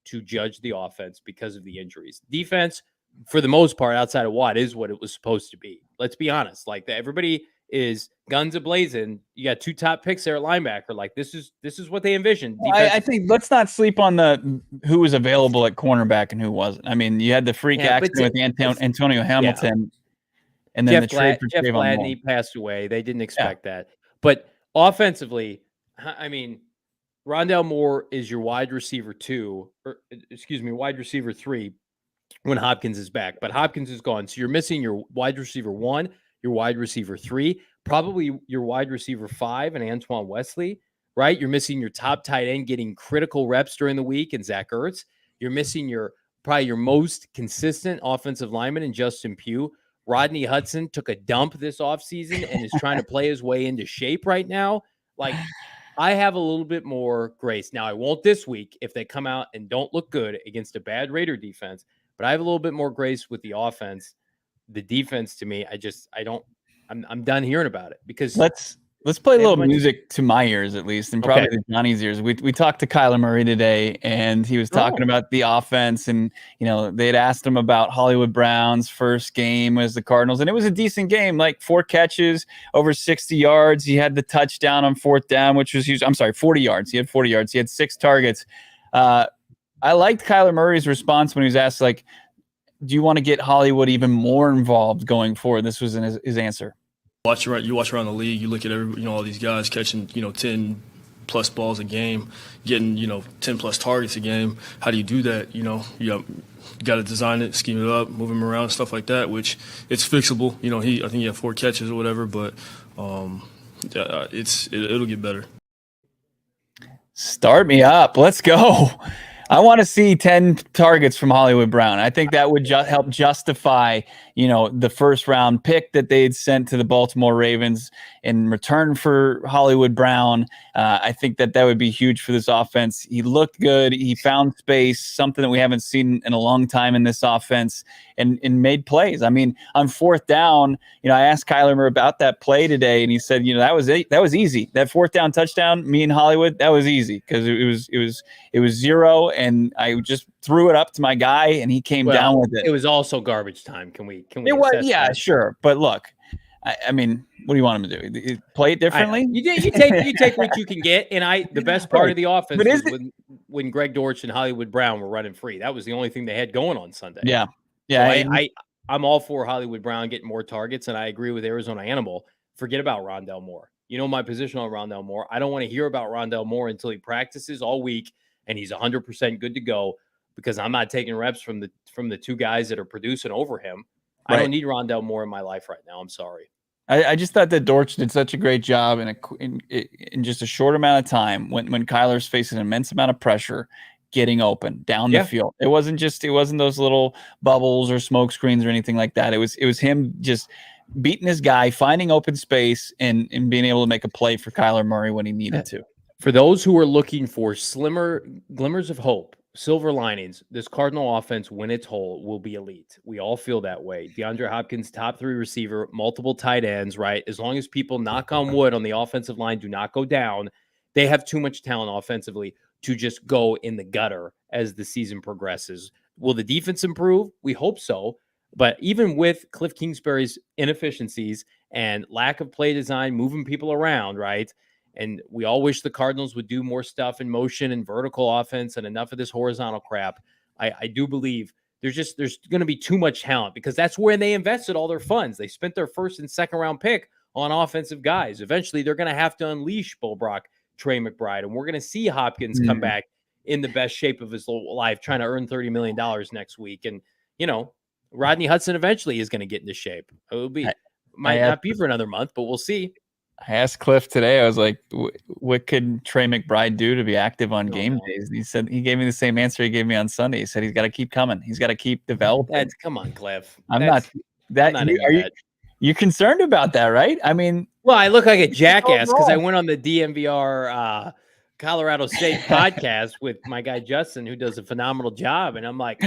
to judge the offense because of the injuries. Defense, for the most part, outside of Watt, is what it was supposed to be. Let's be honest. Everybody is guns a-blazing. You got 2 top picks there at linebacker. This is what they envisioned. I think let's not sleep on who was available at cornerback and who wasn't. You had the freak accident with Antonio Hamilton, and then the trade for Jeff Gladney passed away. They didn't expect that. But offensively, Rondell Moore is your wide receiver 3 when Hopkins is back. But Hopkins is gone, so you're missing your wide receiver 1, your wide receiver 3, probably your wide receiver 5 and Antoine Wesley, right? You're missing your top tight end getting critical reps during the week and Zach Ertz. You're missing probably your most consistent offensive lineman in Justin Pugh. Rodney Hudson took a dump this offseason and is trying to play his way into shape right now. I have a little bit more grace. Now, I won't this week if they come out and don't look good against a bad Raider defense, but I have a little bit more grace with the offense. The defense, to me, I'm done hearing about it because let's play a little music to my ears, at least, and probably to Johnny's ears. We talked to Kyler Murray today, and he was talking about the offense, and they'd asked him about Hollywood Brown's first game as the Cardinals, and it was a decent game, 4 catches, over 60 yards. He had the touchdown on 4th down, which was huge. I'm sorry, 40 yards. He had 40 yards. He had 6 targets. I liked Kyler Murray's response when he was asked, do you want to get Hollywood even more involved going forward? This was his answer. You watch around the league, you look at all these guys catching, 10 plus balls a game, getting, 10 plus targets a game. How do you do that? You got to design it, scheme it up, move him around, stuff like that, which it's fixable. I think he had 4 catches or whatever, but it'll get better. Start me up. Let's go. I want to see 10 targets from Hollywood Brown. I think that would help justify, the first round pick that they had sent to the Baltimore Ravens in return for Hollywood Brown. I think that would be huge for this offense. He looked good. He found space, something that we haven't seen in a long time in this offense, and made plays. I mean, on fourth down, I asked Kyler Murray about that play today, and he said, that was easy. That fourth down touchdown, me and Hollywood, that was easy because it was zero, and I just threw it up to my guy, and he came down with it. It was also garbage time. Can we? It was, yeah, that? Sure. But look, I mean, what do you want him to do? Play it differently? You take what you can get, and the best part of the offense was when Greg Dortch and Hollywood Brown were running free. That was the only thing they had going on Sunday. Yeah. So I'm all for Hollywood Brown getting more targets, and I agree with Arizona Animal. Forget about Rondell Moore. My position on Rondell Moore. I don't want to hear about Rondell Moore until he practices all week and he's 100% good to go, because I'm not taking reps from the two guys that are producing over him. Right. I don't need Rondell Moore in my life right now. I'm sorry. I just thought that Dortch did such a great job in just a short amount of time when Kyler's facing an immense amount of pressure, getting open down the field. It wasn't those little bubbles or smoke screens or anything like that. It was him just beating his guy, finding open space, and being able to make a play for Kyler Murray when he needed to. For those who are looking for slimmer glimmers of hope, silver linings, this Cardinal offense, when it's whole, will be elite. We all feel that way. DeAndre Hopkins, top 3 receiver, multiple tight ends, right? As long as people, knock on wood, on the offensive line do not go down, they have too much talent offensively to just go in the gutter as the season progresses. Will the defense improve? We hope so. But even with Kliff Kingsbury's inefficiencies and lack of play design, moving people around, right? And we all wish the Cardinals would do more stuff in motion and vertical offense and enough of this horizontal crap. I do believe there's going to be too much talent, because that's where they invested all their funds. They spent their first and second round pick on offensive guys. Eventually, they're going to have to unleash Bull Brock, Trey McBride, and we're going to see Hopkins come back in the best shape of his life, trying to earn $30 million next week. And, Rodney Hudson eventually is going to get into shape. Might not be for another month, but we'll see. I asked Kliff today, I was like, what could Trey McBride do to be active on game days? And he said, he gave me the same answer he gave me on Sunday. He said, he's got to keep coming. He's got to keep developing. Come on, Kliff. Are you concerned about that, right? I mean, well, I look like a jackass because I went on the DMVR Colorado State podcast with my guy Justin, who does a phenomenal job. And I'm like,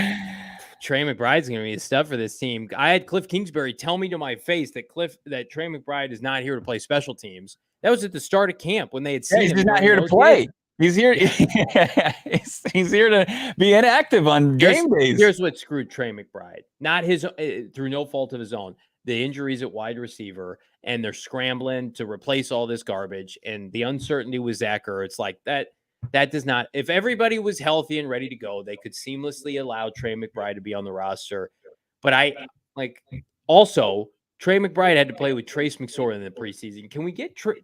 Trey McBride's going to be the stuff for this team. I had Kliff Kingsbury tell me to my face that Trey McBride is not here to play special teams. That was at the start of camp when they had seen him. He's not here to play. He's here. He's here to be inactive on game days. Here's what screwed Trey McBride. Not his through no fault of his own. The injuries at wide receiver, and they're scrambling to replace all this garbage, and the uncertainty with Zach Ertz, like that. That does not, if everybody was healthy and ready to go, they could seamlessly allow Trey McBride to be on the roster. But also, Trey McBride had to play with Trace McSorley in the preseason. Can we get Trey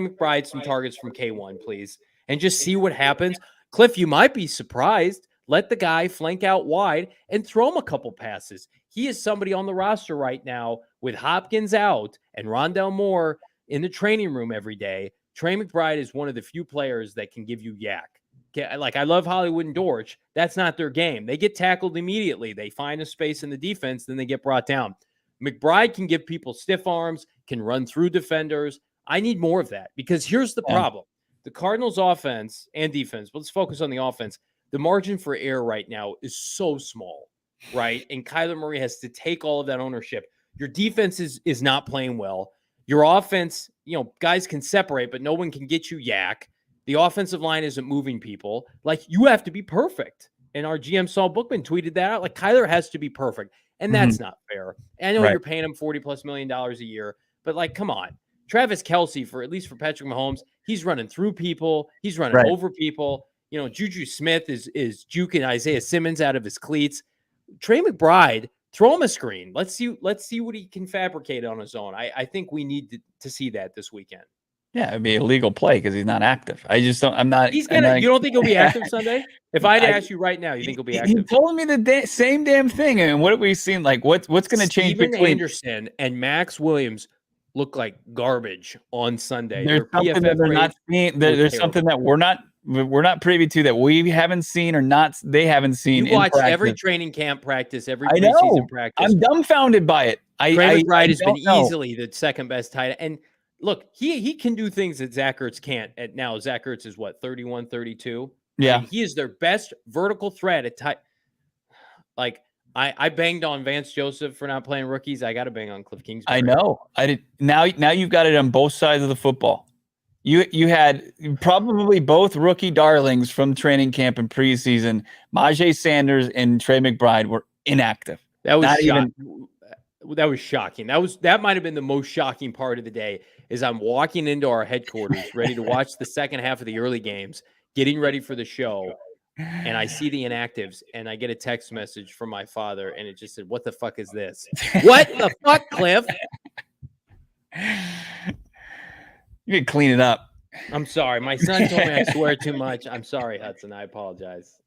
McBride some targets from K1, please? And just see what happens. Kliff, you might be surprised. Let the guy flank out wide and throw him a couple passes. He is somebody on the roster right now with Hopkins out and Rondell Moore in the training room every day. Trey McBride is one of the few players that can give you yak. Like, I love Hollywood and Dortch. That's not their game. They get tackled immediately. They find a space in the defense, then they get brought down. McBride can give people stiff arms, can run through defenders. I need more of that, because here's the problem. The Cardinals offense and defense, but let's focus on the offense. The margin for error right now is so small, right? And Kyler Murray has to take all of that ownership. Your defense is not playing well. Your offense, guys can separate, but no one can get you yak. The offensive line isn't moving people. Like, you have to be perfect. And our GM Saul Bookman tweeted that out. Like, Kyler has to be perfect. And that's not fair. And I know you're paying him $40+ million a year, but come on. Travis Kelce, at least for Patrick Mahomes, he's running through people. He's running over people. Juju Smith is juking Isaiah Simmons out of his cleats. Trey McBride, throw him a screen. Let's see what he can fabricate on his own. I think we need to see that this weekend. Yeah, it'd be a legal play because he's not active. I just don't. I'm not. You don't think he'll be active Sunday? If I'd ask you right now, you think he'll be active? He told me the same damn thing. And what have we seen? Like, what's going to change between between Anderson and Max Williams? Look like garbage on Sunday. There's something that they're not seeing. There's something that we're not we're not privy to that we haven't seen or not they haven't seen. You watched every training camp practice, every I know. preseason practice. I'm dumbfounded by it. Trey McBride has been know. easily the second best tight end. And look, he can do things that Zach Ertz can't. And now Zach Ertz is what, 31, 32? Yeah. I mean, he is their best vertical threat at tight. Like, I banged on Vance Joseph for not playing rookies. I got to bang on Kliff Kingsbury. I know. I did. Now you've got it on both sides of the football. You had probably both rookie darlings from training camp and preseason. Majay Sanders and Trey McBride were inactive. That was that was shocking. That might have been the most shocking part of the day. Is I'm walking into our headquarters, ready to watch the second half of the early games, getting ready for the show, and I see the inactives, and I get a text message from my father, and it just said, "What the fuck is this? What the fuck, Kliff?" You can clean it up. I'm sorry. My son told me I swear too much. I'm sorry, Hudson. I apologize.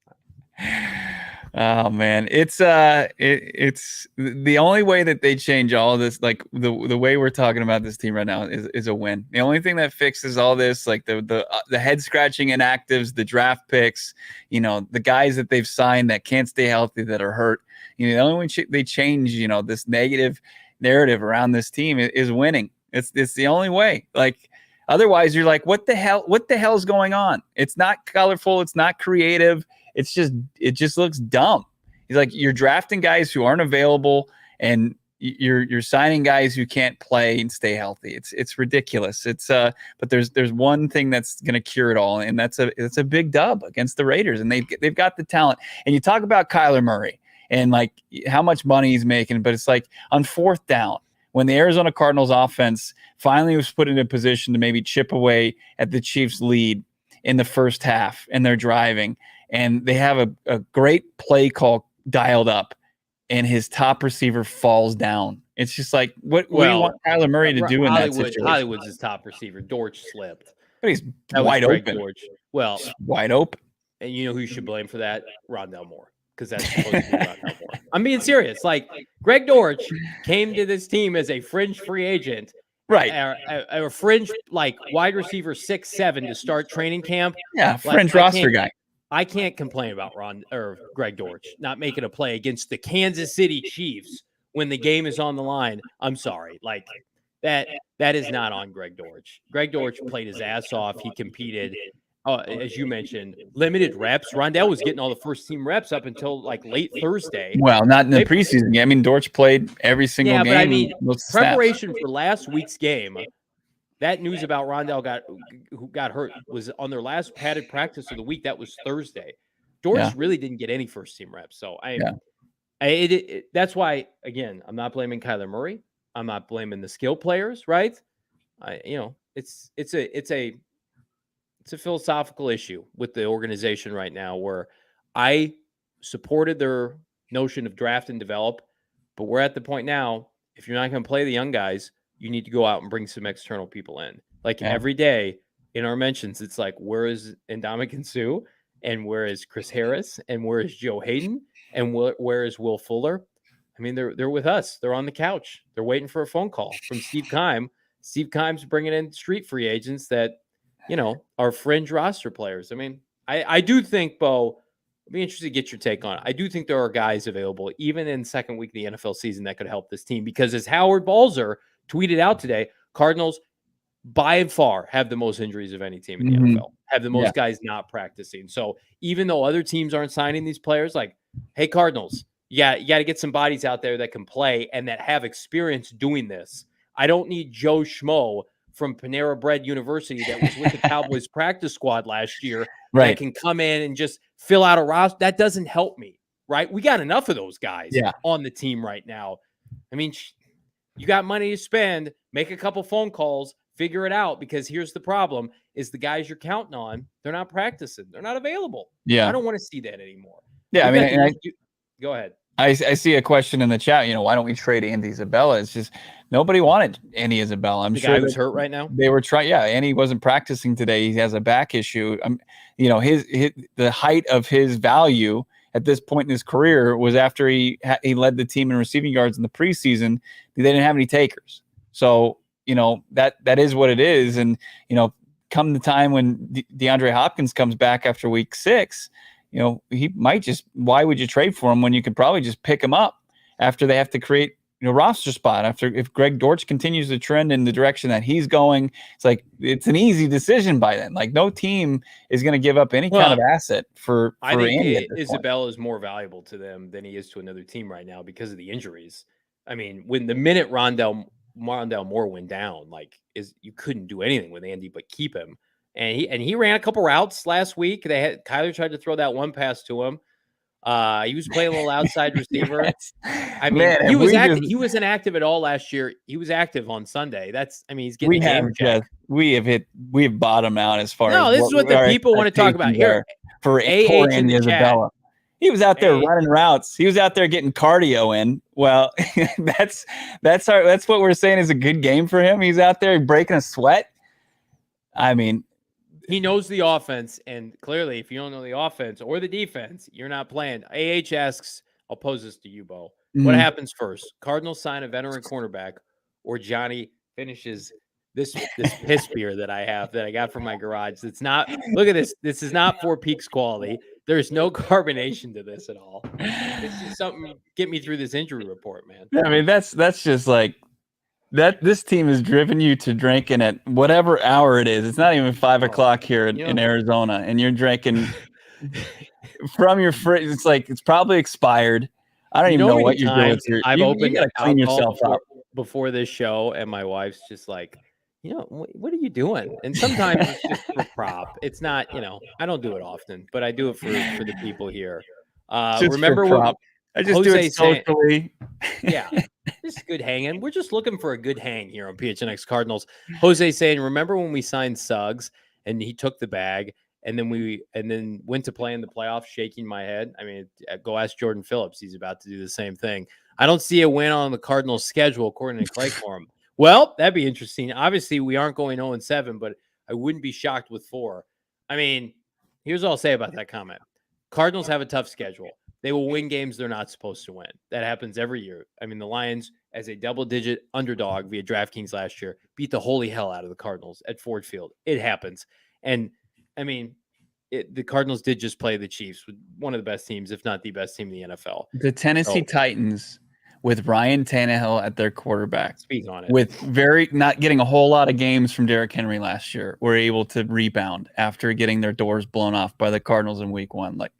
Oh man, it's the only way that they change all of this, like the way we're talking about this team right now, is a win. The only thing that fixes all this, like the head scratching inactives, the draft picks, the guys that they've signed that can't stay healthy, that are hurt. The only way they change, this negative narrative around this team is winning. It's the only way. Like, otherwise, you're like, what the hell is going on? It's not colorful. It's not creative. It just looks dumb. He's like, you're drafting guys who aren't available, and you're signing guys who can't play and stay healthy. It's ridiculous. But there's one thing that's going to cure it all, and it's a big dub against the Raiders, and they've got the talent. And you talk about Kyler Murray and like how much money he's making, but it's like on fourth down, when the Arizona Cardinals offense finally was put in a position to maybe chip away at the Chiefs' lead in the first half, and they're driving, and they have a great play call dialed up, and his top receiver falls down. It's just like, what do you want Kyler Murray to do in that situation? Hollywood's his top receiver. Dortch slipped. But he's wide open. Dortch. Well, wide open. And you know who you should blame for that? Rondell Moore. Because that's supposed to be Rondell Moore. I'm being serious. Like, Greg Dortch came to this team as a fringe free agent. Right. A fringe, like, wide receiver 6'7" to start training camp. Yeah, fringe roster guy. I can't complain about Greg Dortch not making a play against the Kansas City Chiefs when the game is on the line. I'm sorry. Like, that is not on Greg Dortch. Greg Dortch played his ass off. He competed. As you mentioned, limited reps. Rondell was getting all the first-team reps up until, like, late Thursday. Well, not in the preseason game. I mean, Dortch played every single game. Yeah, but I mean, preparation for last week's game, that news about Rondell who got hurt was on their last padded practice of the week. That was Thursday. Dortch really didn't get any first-team reps. So, that's why, again, I'm not blaming Kyler Murray. I'm not blaming the skill players, right? It's a philosophical issue with the organization right now, where I supported their notion of draft and develop, but we're at the point now, if you're not going to play the young guys, you need to go out and bring some external people in. Like every day in our mentions, it's like, where is Ndamukong Suh, and where is Chris Harris, and where is Joe Hayden, and where is Will Fuller? I mean, they're with us. They're on the couch. They're waiting for a phone call from Steve Keim. Steve Keim's bringing in street free agents that, are fringe roster players. I mean, I do think, Bo, I'd be interested to get your take on it. I do think there are guys available, even in second week of the NFL season, that could help this team, because as Howard Balzer tweeted out today, Cardinals by and far have the most injuries of any team in the NFL, have the most guys not practicing. So even though other teams aren't signing these players, like, hey, Cardinals, you got to get some bodies out there that can play and that have experience doing this. I don't need Joe Schmo from Panera Bread University that was with the Cowboys practice squad last year that can come in and just fill out a roster. That doesn't help me, right? We got enough of those guys on the team right now. I mean, you got money to spend, make a couple phone calls, figure it out, because here's the problem is the guys you're counting on, they're not practicing. They're not available. Yeah. I don't want to see that anymore. Yeah, go ahead. I see a question in the chat, why don't we trade Andy Isabella? It's just nobody wanted Andy Isabella. I'm sure he was hurt right now. They were trying. Yeah, Andy wasn't practicing today. He has a back issue. His the height of his value at this point in his career was after he led the team in receiving yards in the preseason. They didn't have any takers. So, that is what it is. And, come the time when DeAndre Hopkins comes back after week 6, he might just, why would you trade for him when you could probably just pick him up after they have to create roster spot if Greg Dortch continues to trend in the direction that he's going. It's an easy decision by then. Like, no team is going to give up any kind of asset for I think Andy Isabella is more valuable to them than he is to another team right now because of the injuries. I mean, when the minute Rondell Moore went down, you couldn't do anything with Andy but keep him. And he ran a couple routes last week. Kyler tried to throw that one pass to him. He was playing a little outside receiver. Yes. I mean, he was active. He wasn't active at all last year. He was active on Sunday. He's getting we have bottomed out as far as. No, this is what the people want to talk about here. For Andy Isabella, he was out there running routes. He was out there getting cardio in. Well, that's what we're saying is a good game for him. He's out there breaking a sweat. I mean, he knows the offense, and clearly, if you don't know the offense or the defense, you're not playing. AH asks, I'll pose this to you, Bo. Mm-hmm. What happens first? Cardinals sign a veteran cornerback, or Johnny finishes this piss beer that I got from my garage. It's not. Look at this. This is not Four Peaks quality. There's no carbonation to this at all. It's just something get me through this injury report, man. I mean, that's just like. That this team has driven you to drinking at whatever hour it is. It's not even 5 o'clock here in Arizona, and you're drinking from your fridge. It's probably expired. I don't even know what you're doing. I've opened. You gotta clean yourself up before this show, and my wife's just like, what are you doing? And sometimes it's just for prop. It's not, I don't do it often, but I do it for the people here. Remember when I just do it socially. Yeah. This is good hanging. We're just looking for a good hang here on PHNX Cardinals. Jose saying, remember when we signed Suggs and he took the bag and then went to play in the playoffs, shaking my head? I mean, go ask Jordan Phillips. He's about to do the same thing. I don't see a win on the Cardinals schedule according to Clay Forum. Well, that'd be interesting. Obviously, we aren't going 0-7, but I wouldn't be shocked with 4. I mean, here's what I'll say about that comment. Cardinals have a tough schedule. They will win games they're not supposed to win. That happens every year. I mean, the Lions, as a double-digit underdog via DraftKings last year, beat the holy hell out of the Cardinals at Ford Field. It happens. And, I mean, the Cardinals did just play the Chiefs, one of the best teams, if not the best team in the NFL. The Tennessee Titans, with Ryan Tannehill at their quarterback, speak on it. With not getting a whole lot of games from Derrick Henry last year, were able to rebound after getting their doors blown off by the Cardinals in week 1. Like,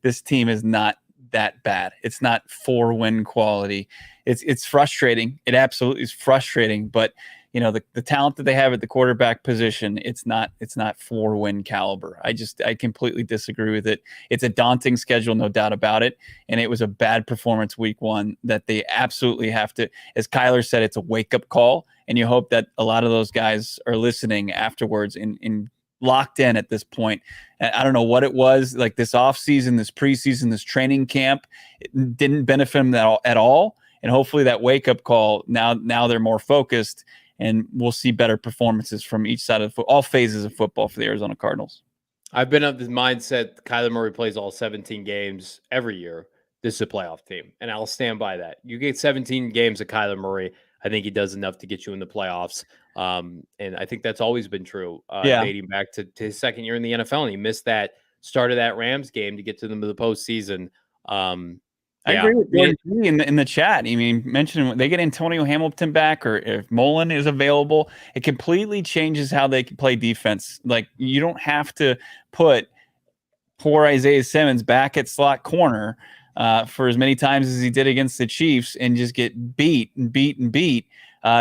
this team is not that bad. It's not 4-win quality. It's frustrating. It absolutely is frustrating, but the talent that they have at the quarterback position, it's not 4-win caliber. I completely disagree with it. It's a daunting schedule, no doubt about it. And it was a bad performance week 1 that they absolutely have to, as Kyler said, it's a wake-up call. And you hope that a lot of those guys are listening afterwards and locked in at this point. I don't know what it was, like this offseason, this preseason, this training camp, it didn't benefit them at all. And hopefully that wake-up call, now they're more focused, and we'll see better performances from each side of all phases of football for the Arizona Cardinals. I've been of the mindset Kyler Murray plays all 17 games every year. This is a playoff team, and I'll stand by that. You get 17 games of Kyler Murray, I think he does enough to get you in the playoffs. And I think that's always been true, dating back to his second year in the NFL, and he missed that start of that Rams game to get to them to the postseason. I agree with Gordon in the chat. I mean, mentioned they get Antonio Hamilton back, or if Mullen is available, it completely changes how they can play defense. Like, you don't have to put poor Isaiah Simmons back at slot corner for as many times as he did against the Chiefs and just get beat.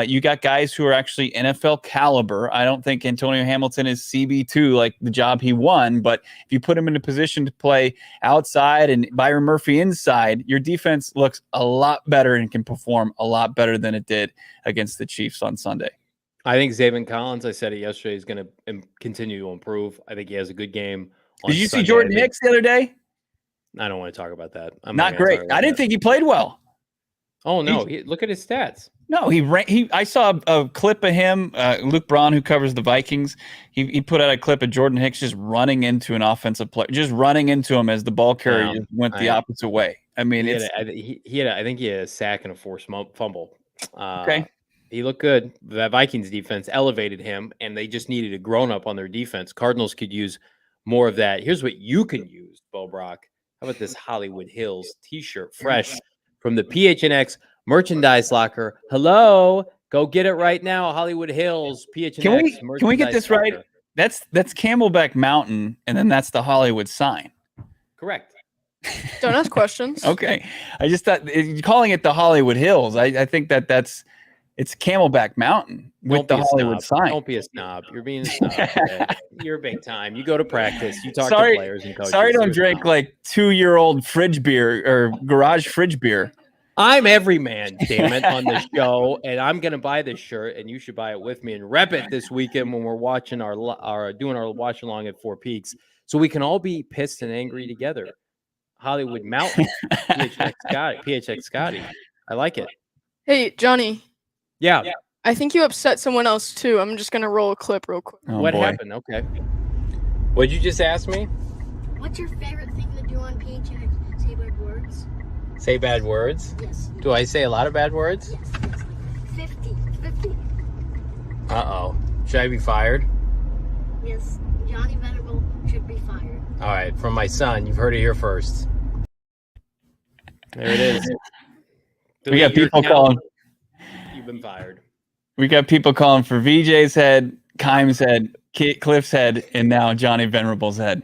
You got guys who are actually NFL caliber. I don't think Antonio Hamilton is CB2, like the job he won, but if you put him in a position to play outside and Byron Murphy inside, your defense looks a lot better and can perform a lot better than it did against the Chiefs on Sunday. I think Zaven Collins, I said it yesterday, is going to continue to improve. I think he has a good game. Did you see Jordan Hicks the other day? I don't want to talk about that. Not great. I didn't think he played well. Oh, no. Look at his stats. No, I saw a clip of him, Luke Braun, who covers the Vikings. He put out a clip of Jordan Hicks just running into an offensive player, just running into him as the ball carrier just went the opposite way. I mean, I think he had a sack and a forced fumble. Okay. He looked good. The Vikings defense elevated him, and they just needed a grown-up on their defense. Cardinals could use more of that. Here's what you can use, Bo Brock. How about this Hollywood Hills t-shirt, fresh from the PHNX merchandise locker? Hello, go get it right now. Hollywood Hills, PHNX merchandise Can we get this locker. right? That's Camelback Mountain, and then that's the Hollywood sign. Correct. Don't ask questions. Okay. I just thought calling it the Hollywood Hills. I think it's Camelback Mountain with the Hollywood sign. Don't be a snob. You're being a snob. Today. You're big time. You go to practice. You talk to players and coaches. Sorry, don't drink like 2-year-old fridge beer or garage fridge beer. I'm every man, damn it, on the show, and I'm gonna buy this shirt, and you should buy it with me and rep it this weekend when we're watching doing our watch along at Four Peaks, so we can all be pissed and angry together. Hollywood Mountain, PHX Scotty. I like it. Hey, Johnny. Yeah. I think you upset someone else too. I'm just gonna roll a clip real quick. What happened? Okay. What'd you just ask me? What's your favorite thing to do on PHNX? Say bad words? Say bad words? Yes. Do I say a lot of bad words? Yes. 50. Uh-oh. Should I be fired? Yes. Johnny Venable should be fired. All right. From my son. You've heard it here first. There it is. We got people calling. You've been fired. We got people calling for VJ's head, Kime's head, Kliff's head, and now Johnny Venerable's head.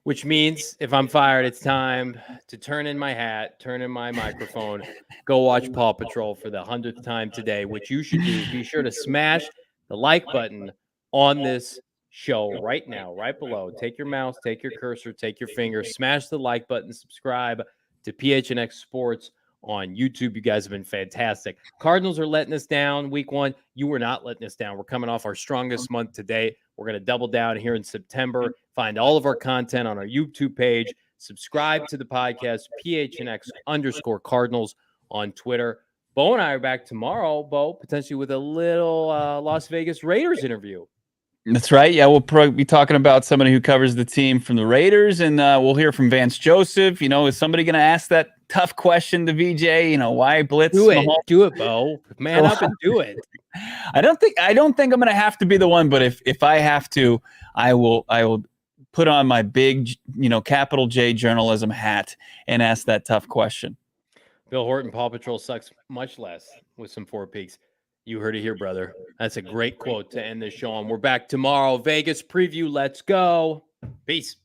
Which means if I'm fired, it's time to turn in my hat, turn in my microphone, go watch Paw Patrol for the 100th time today, which you should do. Be sure to smash the like button on this show right now, right below. Take your mouse, take your cursor, take your finger, smash the like button, subscribe to PHNX Sports on YouTube. You guys have been fantastic. Cardinals are letting us down week 1. You were not letting us down. We're coming off our strongest month today. We're going to double down here in September. Find all of our content on our YouTube page. Subscribe to the podcast, PHNX_Cardinals on Twitter. Bo and I are back tomorrow, Bo, potentially with a little Las Vegas Raiders interview. That's right. Yeah, we'll probably be talking about somebody who covers the team from the Raiders, and we'll hear from Vance Joseph. You know, is somebody going to ask that tough question to VJ? You know, why blitz? Do it, Bo. Man up and do it. I don't think I'm going to have to be the one, but if I have to, I will put on my big, capital J journalism hat and ask that tough question. Bill Horton, Paw Patrol sucks much less with some Four Peaks. You heard it here, brother. That's a great quote to end this show on. We're back tomorrow. Vegas preview. Let's go. Peace.